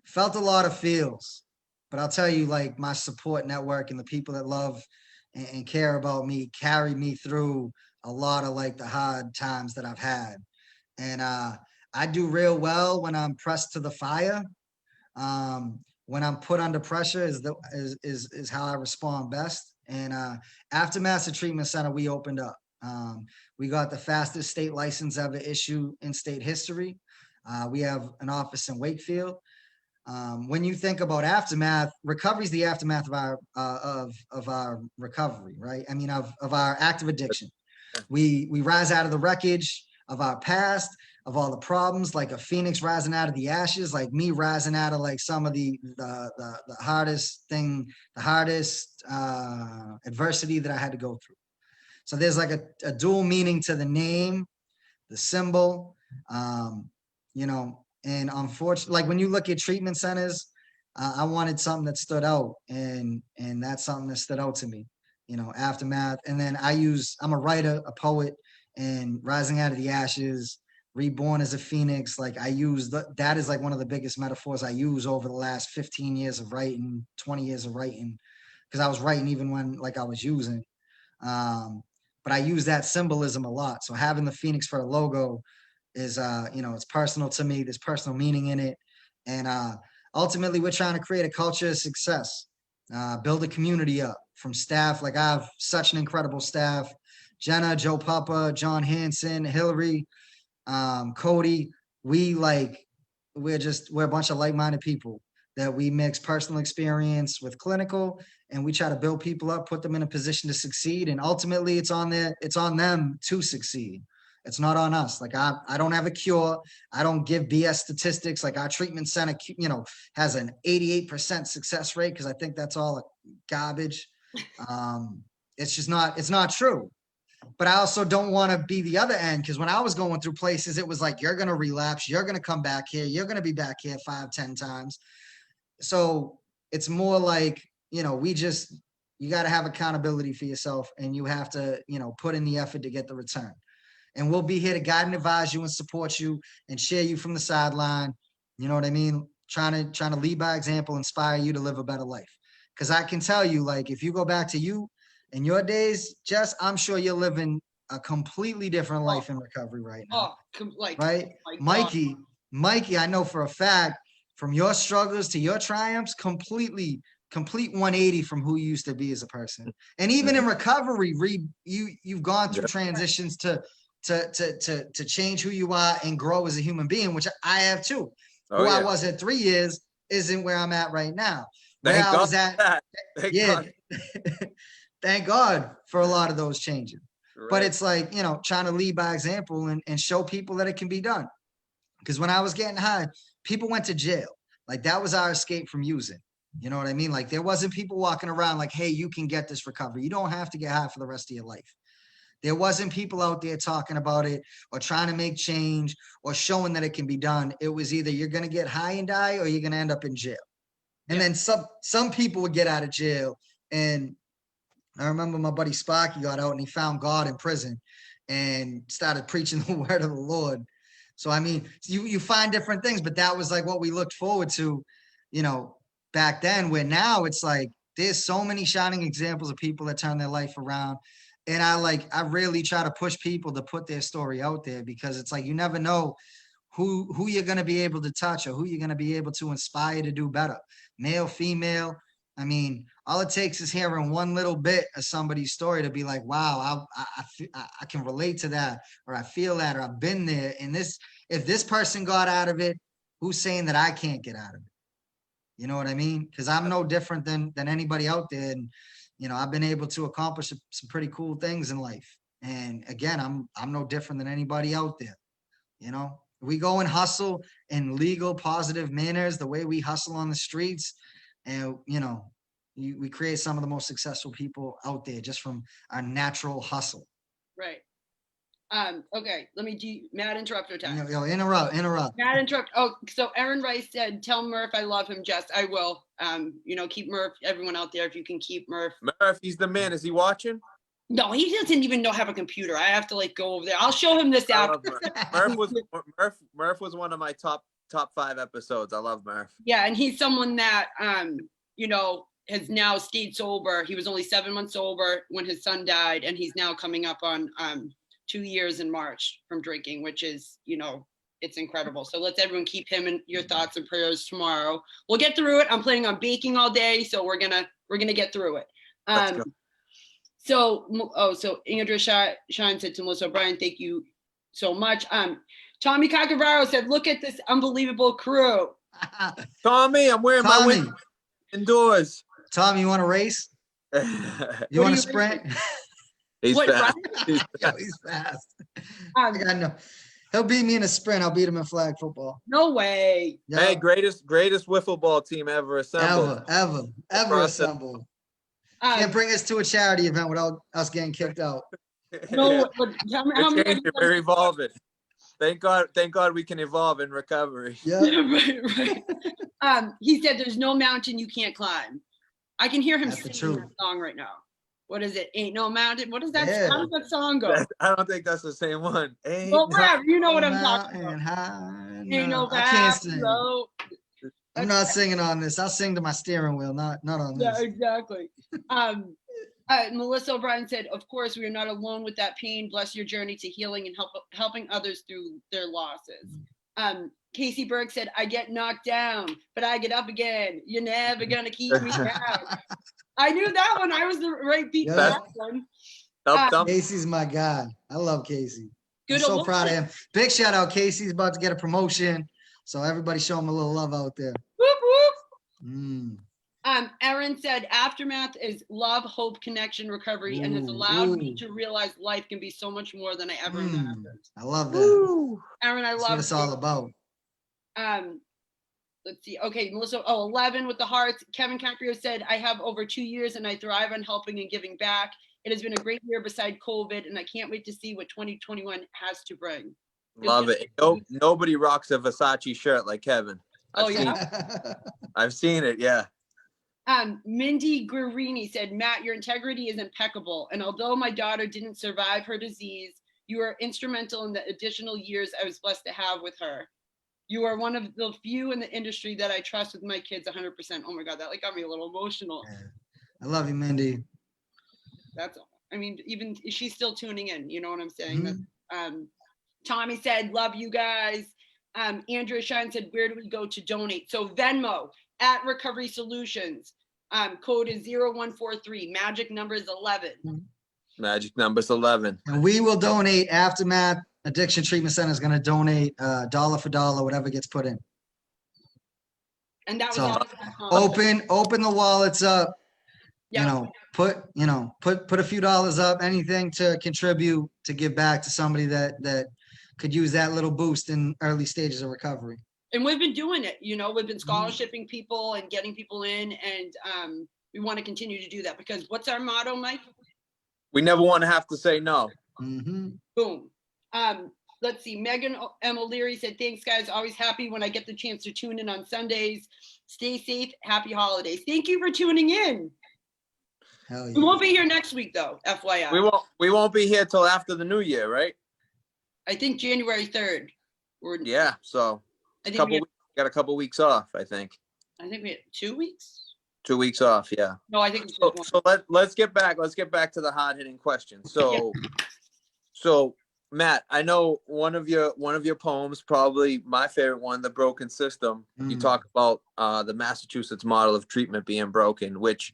felt a lot of feels. But I'll tell you, like, my support network and the people that love and care about me carried me through a lot of like the hard times that I've had. And I do real well when I'm pressed to the fire. When I'm put under pressure is how I respond best. And after Treatment Center, we opened up. We got the fastest state license ever issued in state history. We have an office in Wakefield. When you think about aftermath, recovery is the aftermath of our recovery, right? I mean, of our active addiction. We rise out of the wreckage of our past, of all the problems, like a phoenix rising out of the ashes, like me rising out of like some of the hardest adversity that I had to go through. So there's like a dual meaning to the name, the symbol, you know, and unfortunately, like when you look at treatment centers, I wanted something that stood out, and that's something that stood out to me, you know, aftermath. And then I'm a writer, a poet, and rising out of the ashes, reborn as a phoenix. Like I use that is like one of the biggest metaphors I use over the last 15 years of writing, 20 years of writing, because I was writing even when like I was using. But I use that symbolism a lot. So having the phoenix for a logo is you know, it's personal to me. There's personal meaning in it. And ultimately we're trying to create a culture of success, build a community up from staff. Like I have such an incredible staff: Jenna, Joe Papa, John Hanson, Hillary, Cody. We're a bunch of like-minded people that we mix personal experience with clinical, and we try to build people up, put them in a position to succeed. And ultimately it's on them to succeed. It's not on us. Like I don't have a cure. I don't give BS statistics. Like our treatment center, you know, has an 88% success rate, because I think that's all garbage. It's not true. But I also don't want to be the other end, because when I was going through places, it was like, you're going to relapse. You're going to come back here. You're going to be back here 5-10 times. So it's more like, you know, you got to have accountability for yourself, and you have to, you know, put in the effort to get the return. And we'll be here to guide and advise you and support you and share you from the sideline. You know what I mean? Trying to lead by example, inspire you to live a better life. Because I can tell you, like, if you go back to you in your days, I'm sure you're living a completely different life in recovery right now. Right? Mikey, I know for a fact, from your struggles to your triumphs, complete 180 from who you used to be as a person. And even in recovery, you've gone through transitions to change who you are and grow as a human being, which I have too. Who I was at 3 years isn't where I'm at right now. Thank God. Thank God for a lot of those changes. But it's like, you know, trying to lead by example and show people that it can be done. Because when I was getting high, people went to jail. Like that was our escape from using. You know what I mean? Like there wasn't people walking around like, hey, you can get this recovery. You don't have to get high for the rest of your life. There wasn't people out there talking about it or trying to make change or showing that it can be done. It was either you're going to get high and die or you're going to end up in jail. And then some people would get out of jail. And I remember my buddy Sparky got out and he found God in prison and started preaching the word of the Lord. So, I mean, you find different things, but that was like what we looked forward to, you know, back then, where now it's like, there's so many shining examples of people that turn their life around. And I really try to push people to put their story out there, because it's like, you never know who you're going to be able to touch or who you're going to be able to inspire to do better, male, female. I mean, all it takes is hearing one little bit of somebody's story to be like, wow, I can relate to that, or I feel that, or I've been there. And if this person got out of it, who's saying that I can't get out of it? You know what I mean? Because I'm no different than anybody out there. And, you know, I've been able to accomplish some pretty cool things in life. And again, I'm no different than anybody out there. You know, we go and hustle in legal, positive manners, the way we hustle on the streets. And, you know, we create some of the most successful people out there just from our natural hustle. Right. Okay, let me do Matt interrupter time. Yo, interrupt. Matt interrupt. Oh, so Aaron Rice said, tell Murph I love him, Jess. I will. You know, keep Murph, everyone out there, if you can keep Murph. Murph, he's the man. Is he watching? No, he doesn't even have a computer. I have to like go over there. I'll show him this app. Murph was one of my top 5 episodes. I love Murph. Yeah, and he's someone that you know, has now stayed sober. He was only 7 months sober when his son died, and he's now coming up on 2 years in March from drinking, which is, you know, it's incredible. So let's everyone keep him in your thoughts and prayers tomorrow. We'll get through it. I'm planning on baking all day, so we're gonna get through it. So Andrea Shine said to Melissa O'Brien, thank you so much. Tommy Cacavaro said, look at this unbelievable crew. Tommy, I'm wearing my win indoors. Tommy, you want to race? You want to sprint? He's fast. He's fast. I know. He'll beat me in a sprint. I'll beat him in flag football. No way. Yo. Hey, greatest wiffle ball team ever assembled. Ever assembled. Can't bring us to a charity event without us getting kicked out. No, but we're evolving. Thank God we can evolve in recovery. Yeah. Right. He said there's no mountain you can't climb. I can hear him singing that song right now. What is it? Ain't no mountain. What is that? Yeah. How does that song go? I don't think that's the same one. Well, whatever. You know what I'm talking about. Ain't no I can't sing. road. I'm not singing on this. I'll sing to my steering wheel, not on this. Yeah, exactly. Melissa O'Brien said, of course, we are not alone with that pain. Bless your journey to healing and helping others through their losses. Casey Berg said, I get knocked down, but I get up again. You're never going to keep me down. I knew that one. I was the right beat for that one. Casey's my guy. I love Casey. Good. I'm so proud of him. Big shout out. Casey's about to get a promotion. So everybody show him a little love out there. Whoop, whoop. Erin said, aftermath is love, hope, connection, recovery, and has allowed me to realize life can be so much more than I ever imagined. I love that. Erin, I love That's what it's all about. Let's see. Okay, Melissa. 11 with the hearts. Kevin Caprio said, I have over 2 years and I thrive on helping and giving back. It has been a great year beside COVID, and I can't wait to see what 2021 has to bring. Love it. Nobody rocks a Versace shirt like Kevin. I've seen it. Yeah. Mindy Guarini said, Matt, your integrity is impeccable. And although my daughter didn't survive her disease, you are instrumental in the additional years I was blessed to have with her. You are one of the few in the industry that I trust with my kids 100%. Oh my God, that like got me a little emotional. I love you, Mindy. That's, I mean, even she's still tuning in. You know what I'm saying? Tommy said, love you guys. Andrea Shine said, where do we go to donate? So Venmo at Recovery Solutions. Code is 0143. Magic number is 11. Magic number is 11. And we will donate. Aftermath Addiction Treatment Center is going to donate dollar for dollar, whatever gets put in. And that was so all. open the wallets up. Yeah. Put a few dollars up, anything to contribute to give back to somebody that could use that little boost in early stages of recovery. And we've been doing it, we've been Mm-hmm. scholarshiping people and getting people in, and we want to continue to do that because what's our motto, Mike? We never want to have to say no. Mm-hmm. Boom. Let's see. Megan M. O'Leary said, thanks, guys. Always happy when I get the chance to tune in on Sundays. Stay safe. Happy holidays. Thank you for tuning in. Hell yeah. We won't be here next week, though, FYI. We won't be here till after the new year, right? I think January 3rd. Yeah, so I think we got a couple weeks off, I think. had 2 weeks. 2 weeks off, yeah. No, I think it's just one. So let's get back to the hard hitting questions. So Matt, I know one of your poems, probably my favorite one, The Broken System. You talk about the Massachusetts model of treatment being broken, which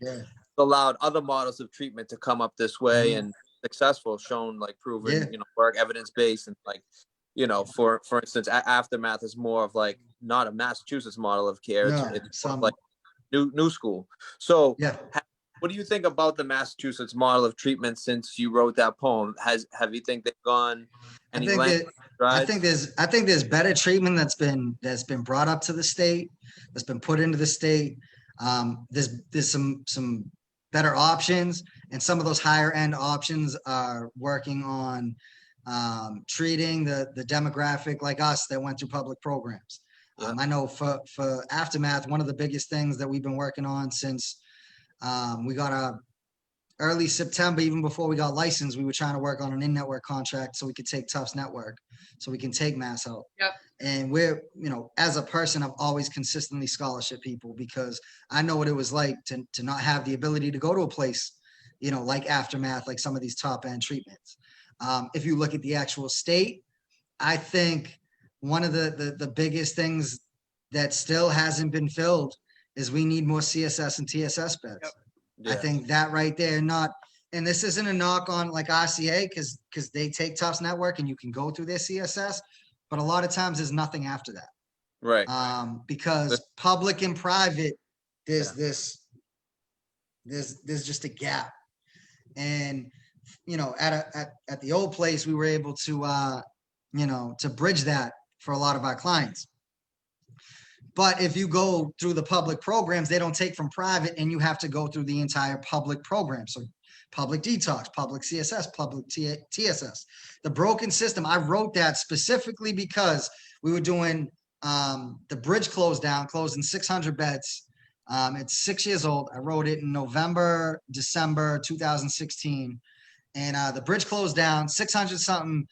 allowed other models of treatment to come up this way and successful, shown, like, proven, work, evidence-based, and, like, for instance, Aftermath is more of, like, not a Massachusetts model of care. It's more of, like, new school. So what do you think about the Massachusetts model of treatment since you wrote that poem? Have you think they've gone any length? I think there's better treatment that's been brought up to the state, that's been put into the state. There's some better options, and some of those higher end options are working on treating the demographic like us that went through public programs. I know for Aftermath, one of the biggest things that we've been working on since we got a early September, even before we got licensed, we were trying to work on an in-network contract so we could take Tufts Network, so we can take Mass Health. Yep. And we're, as a person, I've always consistently scholarship people because I know what it was like to not have the ability to go to a place, like Aftermath, like some of these top end treatments. If you look at the actual state, I think one of the biggest things that still hasn't been filled is we need more CSS and TSS beds. Yep. I think that right there, and this isn't a knock on like RCA because they take Tufts Network and you can go through their CSS, but a lot of times there's nothing after that. Right. Because public and private, there's just a gap. And at the old place, we were able to to bridge that for a lot of our clients. But if you go through the public programs, they don't take from private, and you have to go through the entire public program. So public detox, public CSS, public TSS. The broken system, I wrote that specifically because we were doing the bridge closing 600 beds. It's 6 years old. I wrote it in December 2016. And the bridge closed down, 600 something,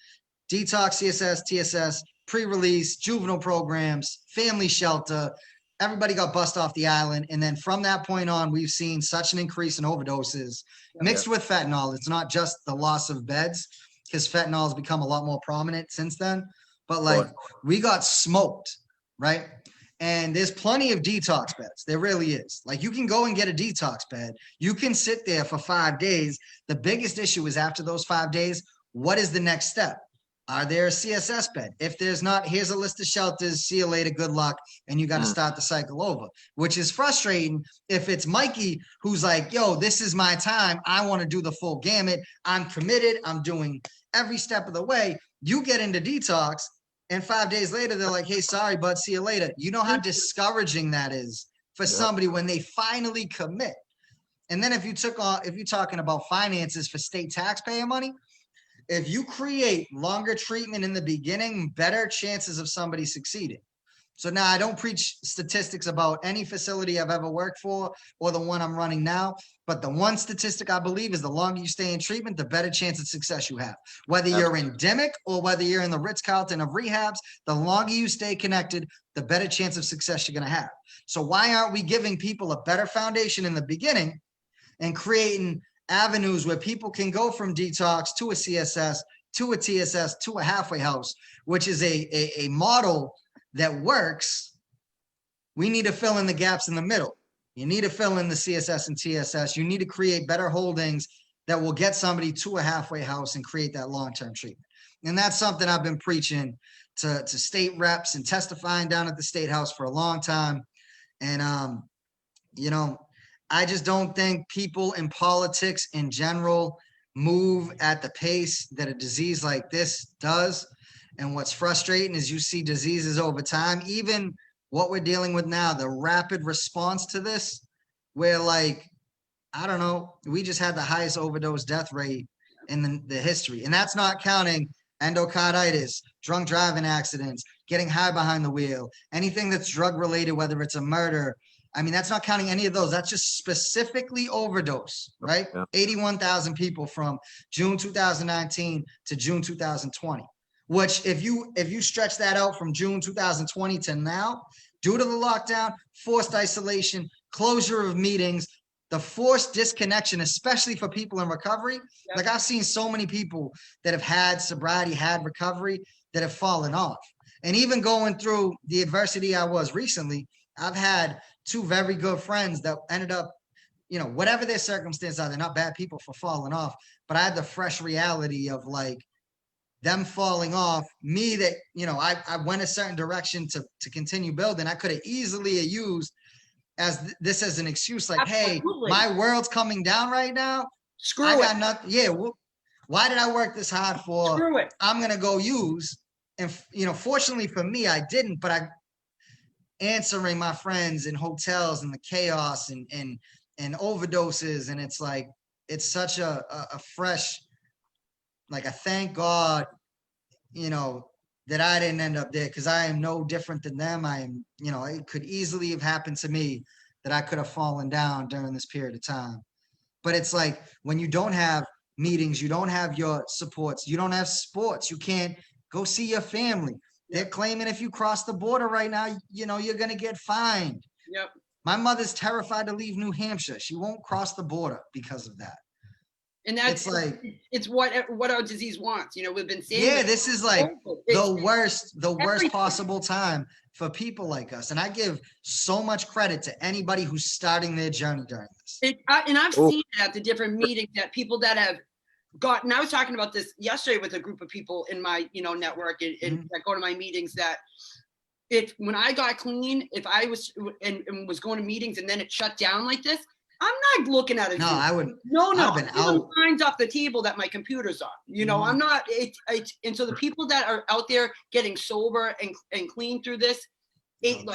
detox, CSS, TSS, pre-release, juvenile programs, family shelter. Everybody got bussed off the island. And then from that point on, we've seen such an increase in overdoses mixed with fentanyl. It's not just the loss of beds, because fentanyl has become a lot more prominent since then. But like, we got smoked, right? And there's plenty of detox beds. There really is. Like, you can go and get a detox bed. You can sit there for 5 days. The biggest issue is after those 5 days, what is the next step? Are there a CSS bed? If there's not, here's a list of shelters. See you later. Good luck. And you got to start the cycle over, which is frustrating if it's Mikey who's like, yo, this is my time. I want to do the full gamut. I'm committed. I'm doing every step of the way. You get into detox, and 5 days later, they're like, hey, sorry, bud, see you later. You know how discouraging that is for somebody when they finally commit. And then if you're talking about finances for state taxpayer money, if you create longer treatment in the beginning, better chances of somebody succeeding. So now I don't preach statistics about any facility I've ever worked for or the one I'm running now, but the one statistic I believe is the longer you stay in treatment, the better chance of success you have. Whether you're endemic or whether you're in the Ritz-Carlton of rehabs, the longer you stay connected, the better chance of success you're going to have. So why aren't we giving people a better foundation in the beginning and creating avenues where people can go from detox to a CSS, to a TSS, to a halfway house, which is a model that works? We need to fill in the gaps in the middle. You need to fill in the CSS and TSS. You need to create better holdings that will get somebody to a halfway house and create that long-term treatment. And that's something I've been preaching to state reps and testifying down at the State House for a long time. And, I just don't think people in politics in general move at the pace that a disease like this does. And what's frustrating is you see diseases over time, even what we're dealing with now, the rapid response to this, where like, I don't know, we just had the highest overdose death rate in the history. And that's not counting endocarditis, drunk driving accidents, getting high behind the wheel, anything that's drug related, whether it's a murder. I mean, that's not counting any of those. That's just specifically overdose, right? Yeah. 81,000 people from June 2019 to June 2020, which if you stretch that out from June 2020 to now, due to the lockdown, forced isolation, closure of meetings, the forced disconnection, especially for people in recovery. Yep. Like I've seen so many people that have had sobriety, had recovery, that have fallen off. And even going through the adversity I was recently, I've had two very good friends that ended up, whatever their circumstances are, they're not bad people for falling off, but I had the fresh reality of like them falling off, me that, I went a certain direction to continue building. I could have easily used this as an excuse, like, Absolutely. hey, my world's coming down right now. Screw I it. got nothing. Yeah. Why did I work this hard for? Screw it. I'm going to go use. And, fortunately for me, I didn't, but I answering my friends in hotels and the chaos and overdoses. And it's like, it's such a fresh, like a thank God, that I didn't end up there, because I am no different than them. I am, it could easily have happened to me that I could have fallen down during this period of time. But it's like when you don't have meetings, you don't have your supports, you don't have sports, you can't go see your family. They're claiming if you cross the border right now, you're going to get fined. Yep. My mother's terrified to leave New Hampshire. She won't cross the border because of that. And that's like, it's what our disease wants. We've been saying. Yeah, this is like the worst everything. possible time for people like us. And I give so much credit to anybody who's starting their journey during this. And I've seen it at the different meetings that people that have gotten. I was talking about this yesterday with a group of people in my network and that go to my meetings, that when I got clean, if I was and was going to meetings and then it shut down like this, I'm not looking at it. No, I would. No. I've been out. Signs off the table that my computer's on. I'm not. And so the people that are out there getting sober and clean through this,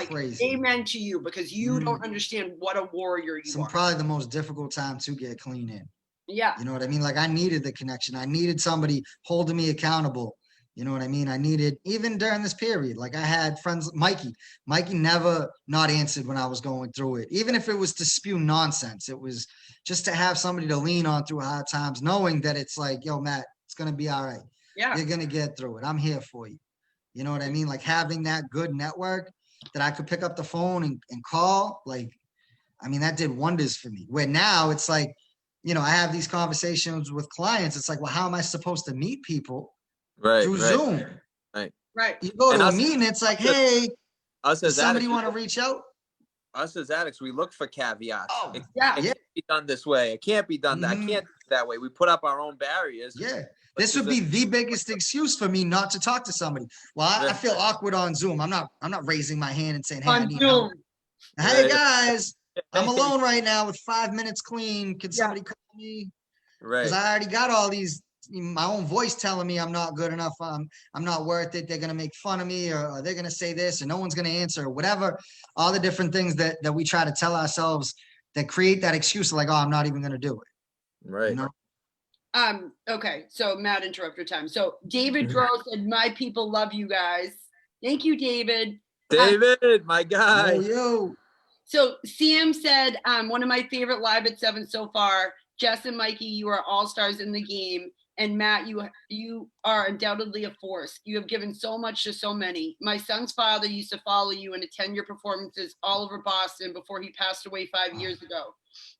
crazy. Amen to you, because you don't understand what a warrior you are. Probably the most difficult time to get clean in. Yeah. You know what I mean? Like I needed the connection. I needed somebody holding me accountable. You know what I mean? I needed, even during this period, like I had friends, Mikey never not answered when I was going through it. Even if it was to spew nonsense, it was just to have somebody to lean on through hard times, knowing that it's like, yo, Matt, it's going to be all right. Yeah. You're going to get through it. I'm here for you. You know what I mean? Like having that good network that I could pick up the phone and call, like, I mean, that did wonders for me. Where now it's like, I have these conversations with clients. It's like, well, how am I supposed to meet people? Through Zoom. Right. You go to a meeting, it's like, hey, does somebody want to reach out? Us as addicts, we look for caveats. Oh, it can't be done this way. It can't be done that. I can't do it that way. We put up our own barriers. Yeah. This would be the biggest excuse for me not to talk to somebody. Well, I feel awkward on Zoom. I'm not raising my hand and saying, hey, I need help. Hey guys, I'm alone right now with 5 minutes clean. Can somebody call me? Right. Because I already got all these, my own voice telling me I'm not good enough. I'm not worth it. They're going to make fun of me, or they're going to say this and no one's going to answer, or whatever. All the different things that we try to tell ourselves that create that excuse of like, oh, I'm not even going to do it. Right. Okay. So Matt, interrupt your time. So David Drow said, my people love you guys. Thank you, David. David, my guy. Oh, yo. So Sam said, one of my favorite Live at 7 so far. Jess and Mikey, you are all stars in the game. And Matt, you are undoubtedly a force. You have given so much to so many. My son's father used to follow you and attend your performances all over Boston before he passed away 5 years ago.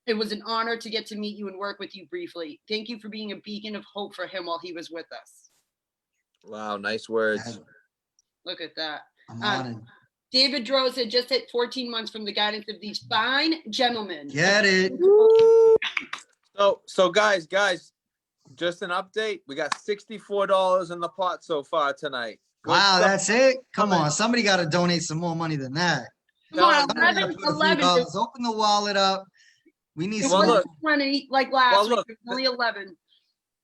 It was an honor to get to meet you and work with you briefly. Thank you for being a beacon of hope for him while he was with us. Wow, nice words. Look at that. I'm honored. David Droz had just hit 14 months from the guidance of these fine gentlemen. Get it. So guys, just an update. We got $64 in the pot so far tonight. Good wow, stuff. that's it? Come on. Somebody got to donate some more money than that. Come on, 11. Open the wallet up. We need It some. Well, wasn't look. 20 like last Well, week. look, It was only 11.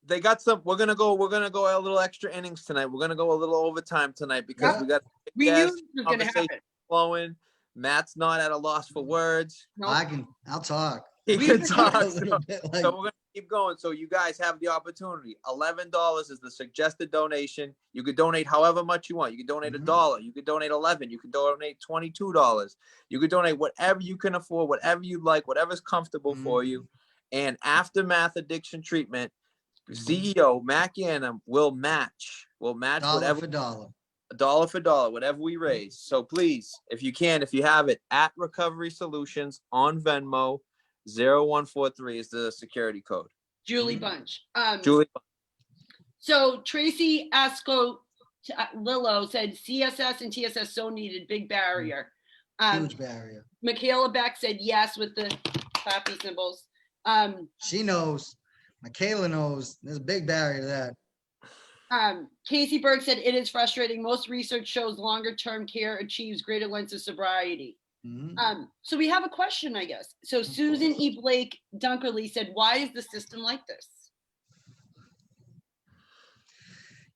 They got some. We're gonna go a little extra innings tonight. We're gonna go a little overtime tonight because Yeah. we got We knew guests, this was going to conversation happen. flowing. Matt's not at a loss for words. No, I'll talk. He We can were talk. A So, little bit like, so we're gonna keep going. So you guys have the opportunity. $11 is the suggested donation. You could donate however much you want. You could donate Mhm. $1. You could donate 11. You could donate $22. You could donate whatever you can afford, whatever you like, whatever's comfortable for you. And aftermath addiction treatment, CEO Matt Ganem will match dollar whatever, for dollar. dollar for dollar, whatever we raise. So please, if you can, if you have it, at Recovery Solutions on Venmo, 0143 is the security code. Julie Bunch. Julie, So Tracy Asco Lillo said CSS and TSS so needed, big barrier. Huge barrier. Michaela Beck said yes with the clappy symbols. She knows. Michaela knows. There's a big barrier to that. Casey Berg said it is frustrating. Most research shows longer term care achieves greater lengths of sobriety. Mhm. So we have a question, I guess. So Susan E. Blake Dunkerley said, why is the system like this?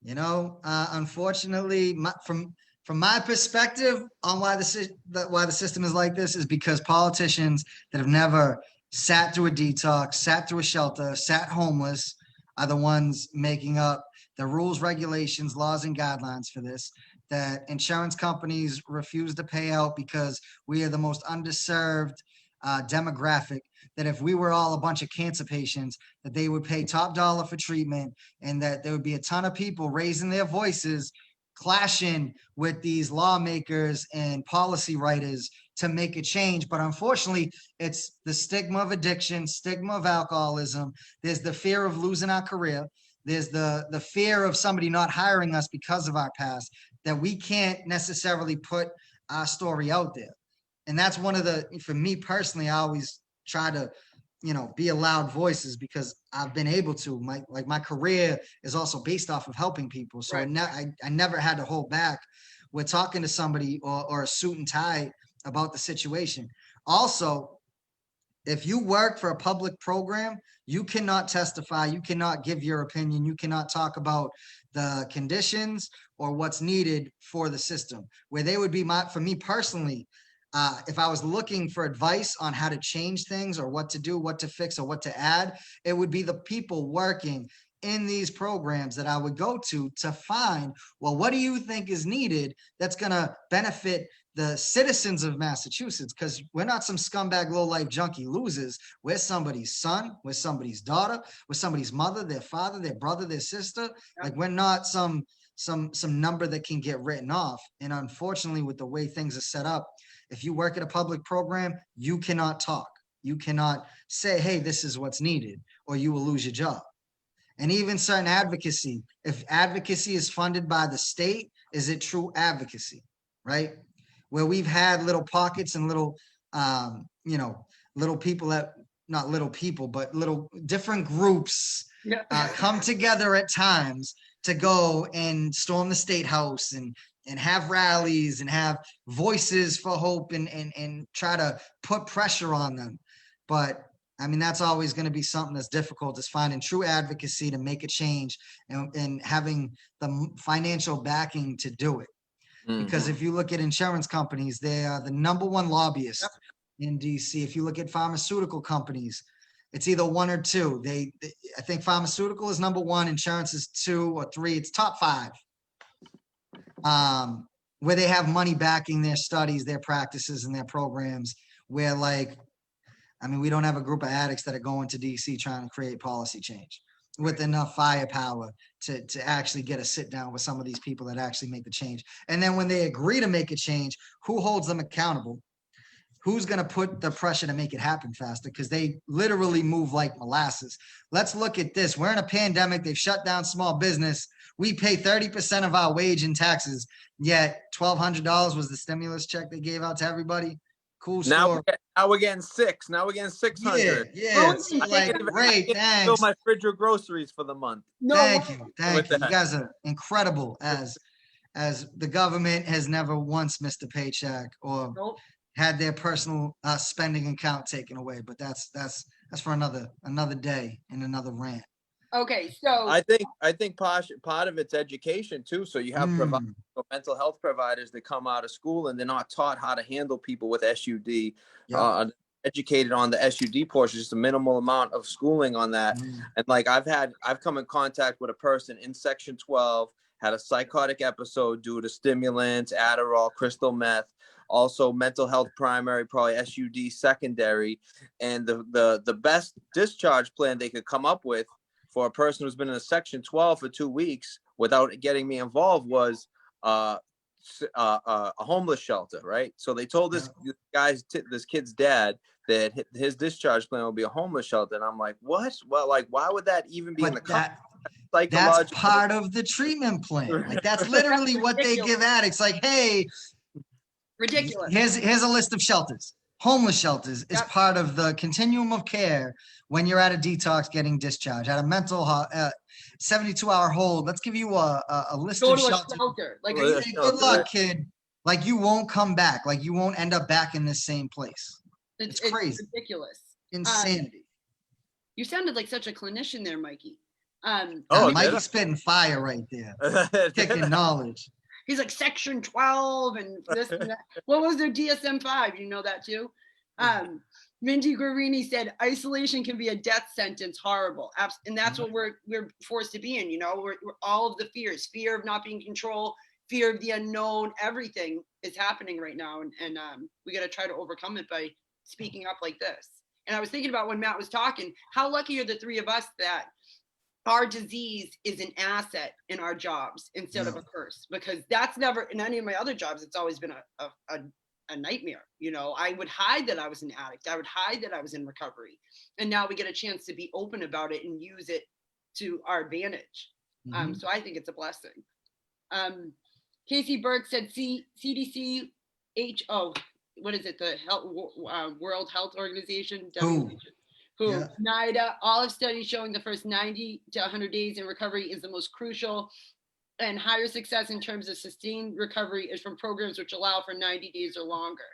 You know, unfortunately, from my perspective on why the system is like this is because politicians that have never sat through a detox, sat through a shelter, sat homeless, are the ones making up the rules, regulations, laws, and guidelines for this. That insurance companies refuse to pay out because we are the most underserved demographic. That if we were all a bunch of cancer patients, that they would pay top dollar for treatment, and that there would be a ton of people raising their voices, clashing with these lawmakers and policy writers to make a change. But unfortunately, it's the stigma of addiction, stigma of alcoholism. There's the fear of losing our career. There's the fear of somebody not hiring us because of our past, that we can't necessarily put our story out there. And that's one of the, for me personally, I always try to, be a loud voices because I've been able to. My career is also based off of helping people. So Right. I never had to hold back with talking to somebody or a suit and tie about the situation. Also, if you work for a public program, you cannot testify, you cannot give your opinion, you cannot talk about the conditions or what's needed for the system. Where they would be for me personally, if I was looking for advice on how to change things or what to do, what to fix, or what to add, it would be the people working in these programs that I would go to find, well, what do you think is needed that's going to benefit the citizens of Massachusetts? Because we're not some scumbag, low-life junkie losers. We're somebody's son, we're somebody's daughter, we're somebody's mother, their father, their brother, their sister. Like, we're not some number that can get written off. And unfortunately, with the way things are set up, if you work at a public program, you cannot talk. You cannot say, hey, this is what's needed, or you will lose your job. And even certain advocacy, if advocacy is funded by the state, is it true advocacy, right? Where we've had little pockets and little, little people that, not little people, but little different groups come together at times to go and storm the state house and have rallies and have voices for hope and try to put pressure on them. But I mean, that's always going to be something that's difficult, is finding true advocacy to make a change and having the financial backing to do it. Because if you look at insurance companies, they are the number one lobbyist in DC. If you look at pharmaceutical companies, it's either one or two. I think pharmaceutical is number one, insurance is 2 or 3. It's top 5. Where they have money backing their studies, their practices, and their programs. Where, like, I mean, we don't have a group of addicts that are going to DC trying to create policy change with enough firepower to actually get a sit down with some of these people that actually make the change. And then when they agree to make a change, who holds them accountable? Who's going to put the pressure to make it happen faster? Because they literally move like molasses. Let's look at this. We're in a pandemic. They've shut down small business. We pay 30% of our wage in taxes, yet $1,200 was the stimulus check they gave out to everybody. Cool story. Now we're getting 6. Now we're getting 600. Yeah. It's like, great, thanks. Fill my fridge with groceries for the month. Thank you. You guys are incredible. As the government has never once missed a paycheck, or had their personal spending account taken away. But that's for another day and another rant. Okay, so I think part of it's education too. So you have mental health providers that come out of school and they're not taught how to handle people with SUD. Yep. Educated on the SUD portion, just a minimal amount of schooling on that. And like I've come in contact with a person in Section 12, had a psychotic episode due to stimulants, Adderall, crystal meth, also mental health primary, probably SUD secondary, and the best discharge plan they could come up with for a person who's been in a Section 12 for 2 weeks without getting me involved was a homeless shelter, right? So they told this kid's dad that his discharge plan will be a homeless shelter, and I'm like, what? Well, like, why would that even be in the that's part of the treatment plan. Like that's literally what they give addicts. Like, hey, ridiculous. Here's a list of shelters. Homeless shelters is part of the continuum of care when you're at a detox getting discharged, at a mental 72-hour hold. Let's give you a list of shelters. Like, good luck, kid. Like you won't come back. Like you won't end up back in the same place. It's crazy. Ridiculous. Insanity. You sounded like such a clinician there, Mikey. Mikey's spitting fire right there. Kicking knowledge. He's like Section 12 and this and that. What was their DSM-5? You know that too? Mindy Guarini said, isolation can be a death sentence, horrible. And that's what we're forced to be in, you know? We're all of the fears, fear of not being in control, fear of the unknown, everything is happening right now. And we got to try to overcome it by speaking up like this. And I was thinking about when Matt was talking, how lucky are the three of us that our disease is an asset in our jobs instead of a curse, because that's never in any of my other jobs. It's always been a nightmare. You know, I would hide that I was an addict. I would hide that I was in recovery. And now we get a chance to be open about it and use it to our advantage. So I think it's a blessing. Casey Burke said CDC, what is it? The World Health Organization, NIDA, all of studies showing the first 90 to 100 days in recovery is the most crucial, and higher success in terms of sustained recovery is from programs which allow for 90 days or longer.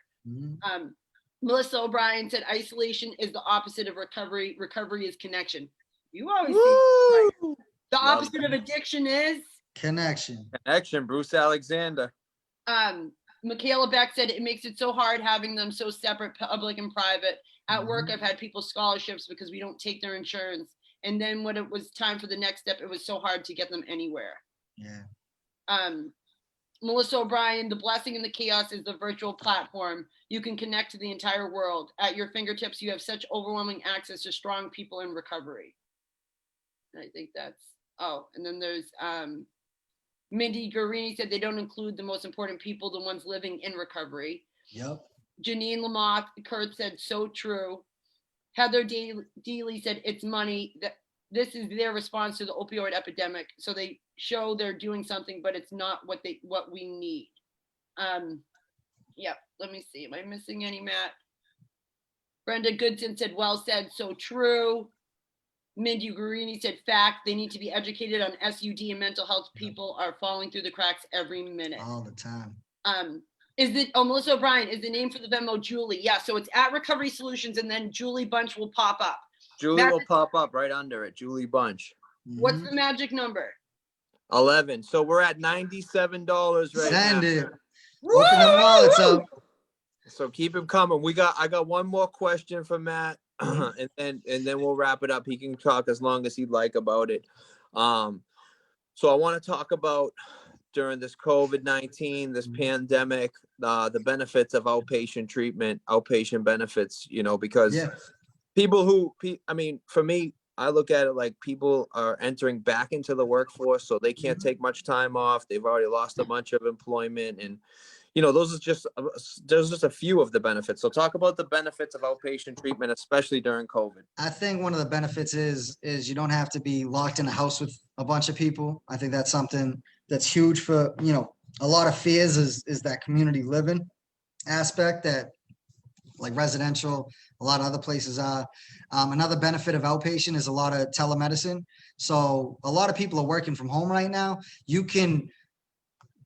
Melissa O'Brien said isolation is the opposite of recovery. Recovery is connection. You always see the opposite of addiction is connection. Bruce Alexander. Michaela Beck said it makes it so hard having them so separate, public and private. At work, I've had people scholarships because we don't take their insurance. And then when it was time for the next step, it was so hard to get them anywhere. Melissa O'Brien, the blessing in the chaos is the virtual platform. You can connect to the entire world. At your fingertips, you have such overwhelming access to strong people in recovery. And I think that's, and then there's Mindy Guarini said they don't include the most important people, the ones living in recovery. Janine Lamothe, Kurt said, so true. Heather Dealey said, it's money. That this is their response to the opioid epidemic. So they show they're doing something, but it's not what we need. Let me see. Am I missing any, Matt? Brenda Goodson said, well said, so true. Mindy Guarini said, fact, they need to be educated on SUD and mental health. People are falling through the cracks every minute. All the time. Melissa O'Brien, is the name for the Venmo Julie? Yeah, so it's at Recovery Solutions, and then Julie Bunch will pop up. Julie will pop up right under it. Julie Bunch. What's the magic number? 11. So we're at $97 right now. Send it. Open the wallets up. So keep him coming. I got one more question for Matt, and then we'll wrap it up. He can talk as long as he'd like about it. So I want to talk about during this COVID-19, this pandemic, the benefits of outpatient treatment, outpatient benefits, you know, because for me, I look at it like people are entering back into the workforce, so they can't take much time off. They've already lost a bunch of employment, and you know, those are just a few of the benefits. So talk about the benefits of outpatient treatment, especially during COVID. I think one of the benefits is you don't have to be locked in a house with a bunch of people. I think that's something that's huge for, you know, a lot of fears is that community living aspect that like residential, a lot of other places are. Another benefit of outpatient is a lot of telemedicine. So a lot of people are working from home right now. You can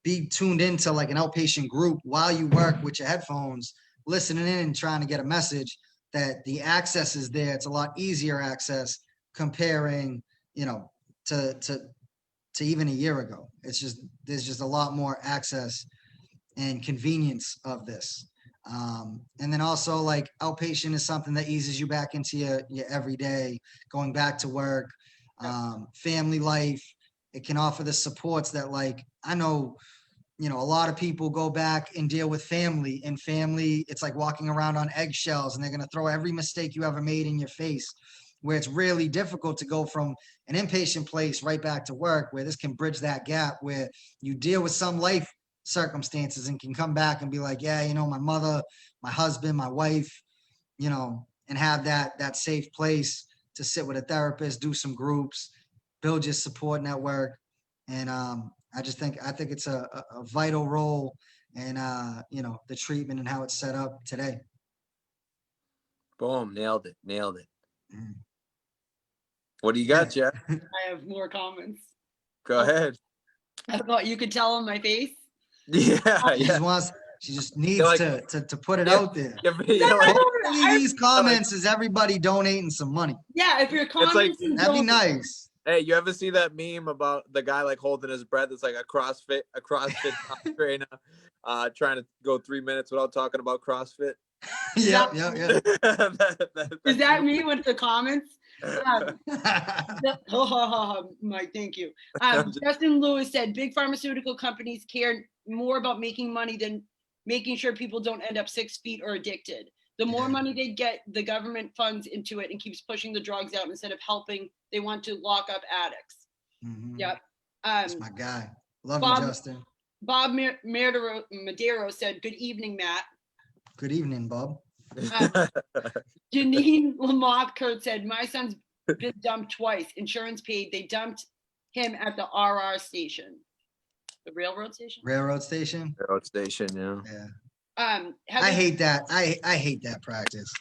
be tuned into like an outpatient group while you work with your headphones, listening in and trying to get a message, that the access is there. It's a lot easier access comparing, you know, to even a year ago. It's just, there's just a lot more access and convenience of this. And then also, like, outpatient is something that eases you back into your everyday, going back to work, family life. It can offer the supports that, like, I know, you know, a lot of people go back and deal with family, and family, it's like walking around on eggshells, and they're going to throw every mistake you ever made in your face, where it's really difficult to go from an inpatient place right back to work, where this can bridge that gap, where you deal with some life circumstances and can come back and be like, yeah, you know, my mother, my husband, my wife, you know, and have that safe place to sit with a therapist, do some groups, build your support network. And I think it's a vital role in, you know, the treatment and how it's set up today. Boom, nailed it. Mm. What do you got, Jeff? I have more comments. Go ahead. I thought you could tell on my face. Yeah, She just needs like, to put it out there. I- These comments is everybody donating some money. Yeah, if you're like- commenting, That'd be nice. Hey, you ever see that meme about the guy like holding his breath? It's like a CrossFit trainer trying to go 3 minutes without talking about CrossFit. Yeah. Is that me with the comments? Mike, thank you. Justin Lewis said big pharmaceutical companies care more about making money than making sure people don't end up 6 feet or addicted. The more money they get, the government funds into it and keeps pushing the drugs out instead of helping. They want to lock up addicts. Mhm. Yep. That's my guy. Love Bob- you, Justin. Bob Madero said, good evening, Matt. Good evening, Bob. Janine Lamont Kurt said, my son's been dumped twice. Insurance paid. They dumped him at the RR station. The railroad station? Railroad station. Railroad station, yeah. Yeah. I Heather- hate that. I hate that practice.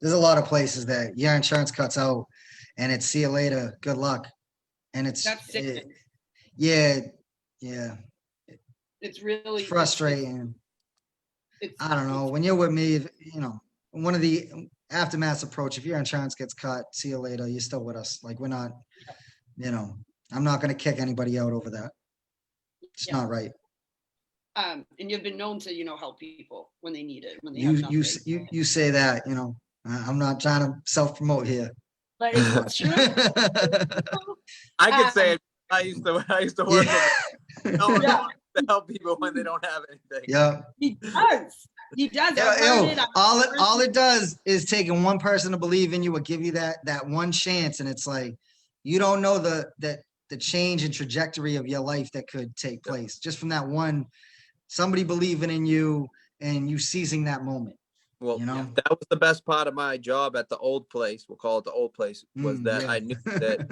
There's a lot of places that your insurance cuts out and it's see you later, good luck. And it's That's sickening. yeah. It's really It's frustrating. It's, I don't know. When you're with me, you know, one of the aftermath approach, if your insurance gets cut, see you later, you're still with us. Like, we're not, you know, I'm not going to kick anybody out over that. It's not right. and you've been known to, you know, help people when they need it, when they You have nothing. you say that, you know, I'm not trying to self-promote here. But it's true. I could say it. I used to work with no one Yeah. wants to help people when they don't have anything. Yeah. He does. He does. Yo, I've heard it. all it does is taking one person to believe in you or give you that one chance, and it's like you don't know the change and trajectory of your life that could take place just from that one, somebody believing in you and you seizing that moment. Well, you know, that was the best part of my job at the old place. We'll call it the old place. Was that yeah.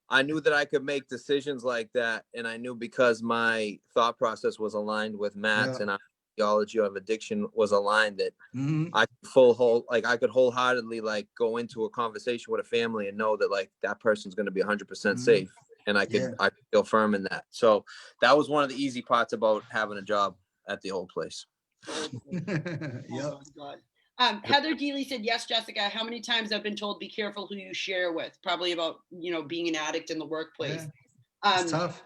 I knew that I could make decisions like that, and I knew because my thought process was aligned with Matt's and our theology of addiction was aligned that I could wholeheartedly like go into a conversation with a family and know that like that person's going to be 100% safe, and I could feel firm in that. So that was one of the easy parts about having a job at the old place. Yep. Heather Deely said, yes, Jessica, how many times I've been told, be careful who you share with, probably about, you know, being an addict in the workplace. It's tough.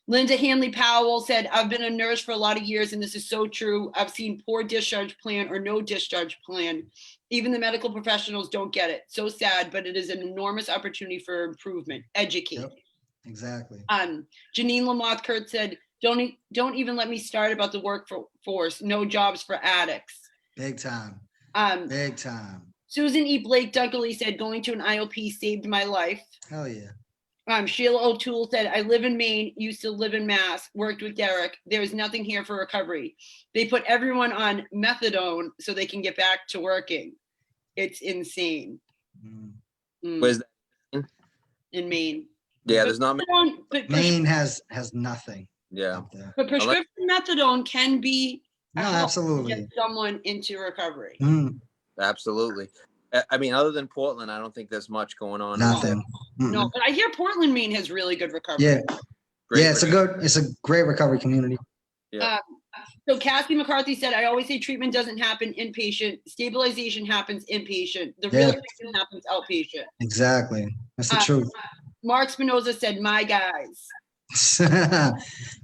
Linda Hanley Powell said, I've been a nurse for a lot of years, and this is so true. I've seen poor discharge plan or no discharge plan. Even the medical professionals don't get it. So sad, but it is an enormous opportunity for improvement. Educate. Yep. Exactly. Janine Lamoth Kurt said, don't even let me start about the workforce. No jobs for addicts. Big time. Big time. Susan E. Blake Dunkley said, going to an IOP saved my life. Hell yeah. Sheila O'Toole said, I live in Maine, used to live in Mass, worked with Derek. There is nothing here for recovery. They put everyone on methadone so they can get back to working. It's insane. Where's that? In Maine. Yeah, there's not many. Maine has nothing. Yeah. Up there. But prescription methadone can be No, absolutely. get someone into recovery. Absolutely. I mean, other than Portland, I don't think there's much going on. Nothing. No, but I hear Portland, Maine has really good recovery. Yeah. Great It's a great recovery community. Yeah. So Cassie McCarthy said, I always say treatment doesn't happen inpatient. Stabilization happens inpatient. The real Yeah. treatment happens outpatient. Exactly. That's the Uh, truth. Mark Spinoza said, my guys.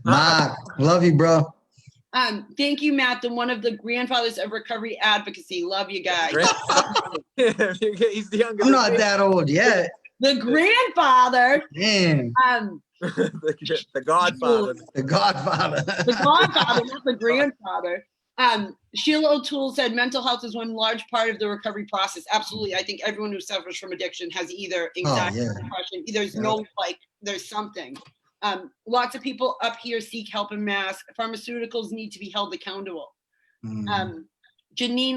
Mark, love you, bro. Thank you, Matt, one of the grandfathers of recovery advocacy. Love you guys. He's the younger. I'm not that old yet. The grandfather. Damn. The Godfather. The Godfather. The godfather, not the grandfather. Sheila O'Toole said mental health is one large part of the recovery process. Absolutely. I think everyone who suffers from addiction has either anxiety or depression. There's no, like, there's something. Lots of people up here seek help en masse. Pharmaceuticals need to be held accountable. Janine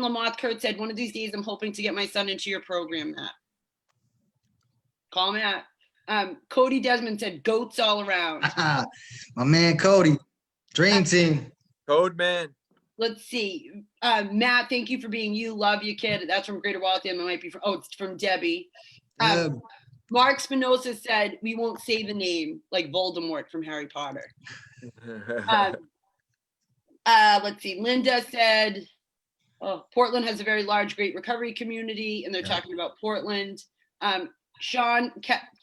Lamothe Kurt said, one of these days I'm hoping to get my son into your program, Matt. Call Matt. Cody Desmond said, goats all around. My man Cody, dream team. Code man. Let's see. Matt, thank you for being you. Love you, kid. That's from Greater Waltham. It might be from, it's from Debbie. Mark Spinoza said, we won't say the name, like Voldemort from Harry Potter. Let's see. Linda said, Portland has a very large, great recovery community, and they're talking about Portland. Sean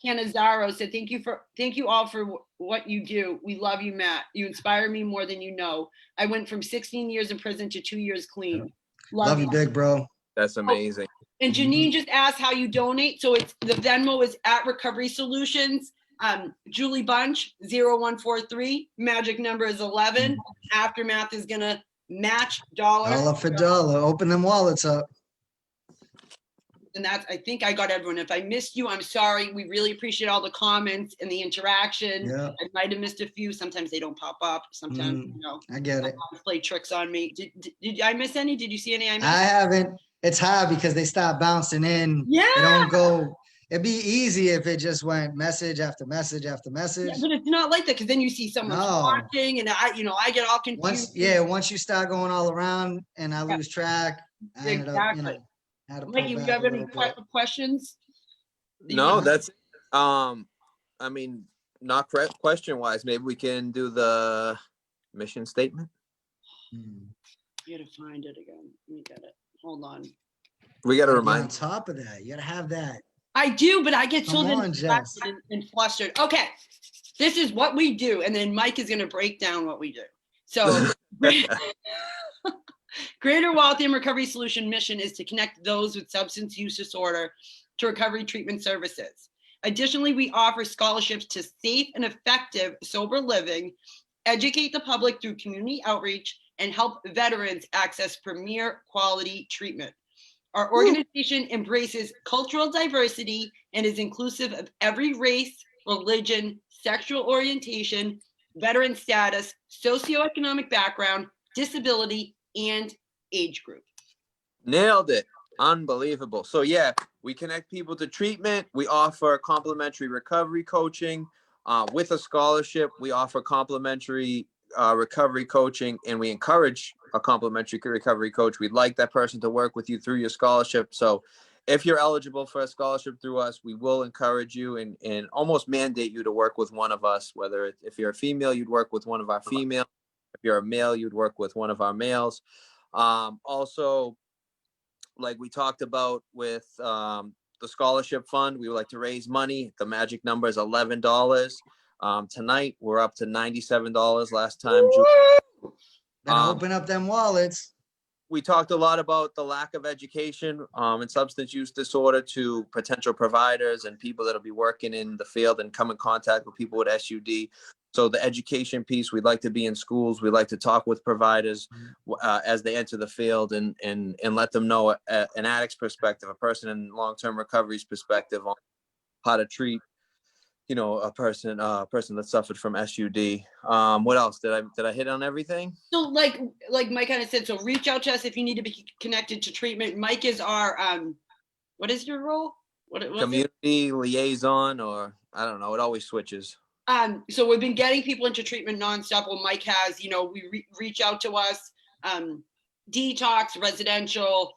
Canizaro said, thank you all for what you do. We love you, Matt. You inspire me more than you know. I went from 16 years in prison to 2 years clean. Love you, big bro. That's amazing. And Janine just asked how you donate. So it's the Venmo is at Recovery Solutions. Julie Bunch, 0143. Magic number is 11. Aftermath is gonna match dollar. Dollar for dollar. Open them wallets up. And that's, I think I got everyone. If I missed you, I'm sorry. We really appreciate all the comments and the interaction. Yeah. I might have missed a few. Sometimes they don't pop up. Sometimes, you know, I get it. play tricks on me. Did I miss any? Did you see any? I haven't. It's hard because they start bouncing in. Yeah. They don't go. It'd be easy if it just went message after message after message. Yeah, but it's not like that, because then you see someone watching, and I get all confused. Once you start going all around and I lose track, I ended up, had to pull Mike, you back have a any little bit. questions? No, that's I mean, not question wise. Maybe we can do the mission statement. You gotta find it again. Let me get it. Hold on. We gotta On remind. top of that, you gotta have that. I do, but I get so Come on, Jess. distracted and flustered. Okay, this is what we do, and then Mike is gonna break down what we do. So, Greater Waltham Recovery Solution mission is to connect those with substance use disorder to recovery treatment services. Additionally, we offer scholarships to safe and effective sober living, educate the public through community outreach, and help veterans access premier quality treatment. Our organization embraces cultural diversity and is inclusive of every race, religion, sexual orientation, veteran status, socioeconomic background, disability, and age group. Nailed it. Unbelievable. So yeah, we connect people to treatment. We offer complimentary recovery coaching with a scholarship. We offer complimentary recovery coaching, and we encourage a complimentary recovery coach. We'd like that person to work with you through your scholarship. So if you're eligible for a scholarship through us, we will encourage you and almost mandate you to work with one of us. Whether if you're a female, you'd work with one of our female. If you're a male, you'd work with one of our males. Also, like we talked about with the scholarship fund, we would like to raise money. The magic number is $11. Tonight, we're up to $97 last time. Better open up them wallets. We talked a lot about the lack of education and substance use disorder to potential providers and people that'll be working in the field and come in contact with people with SUD. So the education piece, we'd like to be in schools. We'd like to talk with providers as they enter the field and let them know an addict's perspective, a person in long-term recovery's perspective on how to treat, a person that suffered from SUD. What else did I hit on everything? So like Mike kind of said, so reach out to us if you need to be connected to treatment. Mike is our, what is your role? Community liaison, or I don't know. It always switches. So we've been getting people into treatment nonstop. Well, Mike has, we reach out to us, detox, residential,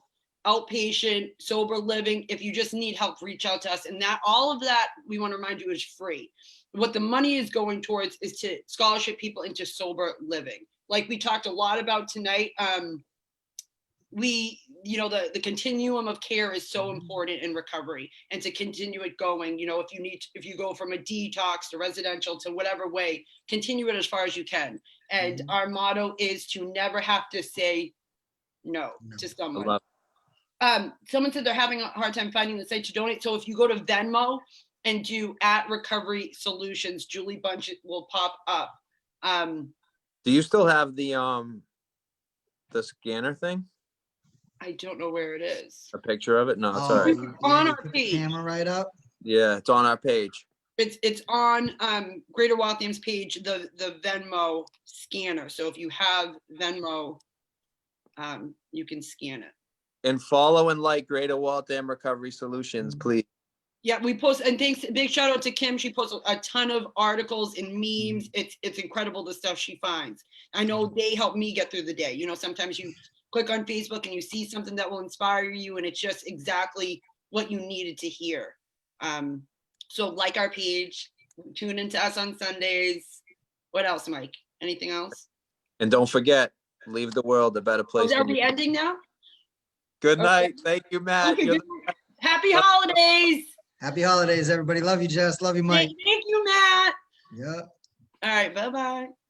outpatient, sober living. If you just need help, reach out to us. And that all of that, we want to remind you, is free. What the money is going towards is to scholarship people into sober living. like we talked a lot about tonight, the continuum of care is so important in recovery, and to continue it going, if you go from a detox to residential to whatever way, continue it as far as you can. And our motto is to never have to say no to I someone. love Someone said they're having a hard time finding the site to donate. So if you go to Venmo and do @Recovery Solutions, Julie Bunch will pop up. Do you still have the scanner thing? I don't know where it is. A picture of it? No, it's Oh, all right. On yeah, you our put the page. camera right up. Yeah, it's on our page. It's on Greater Waltham's page, the Venmo scanner. So if you have Venmo, you can scan it. And follow and like Greater Waltham Recovery Solutions, please. Yeah, we post, and thanks, big shout out to Kim. She posts a ton of articles and memes. It's incredible the stuff she finds. I know they help me get through the day. Sometimes you click on Facebook and you see something that will inspire you, and it's just exactly what you needed to hear. So like our page, tune into us on Sundays. What else, Mike? Anything else? And don't forget, leave the world a better place. Are than we you- ending now? Good Okay. night. Thank you, Matt. Okay, You're good. the- Happy holidays. Happy holidays, everybody. Love you, Jess. Love you, Mike. Thank you, Matt. Yeah. All right, bye-bye.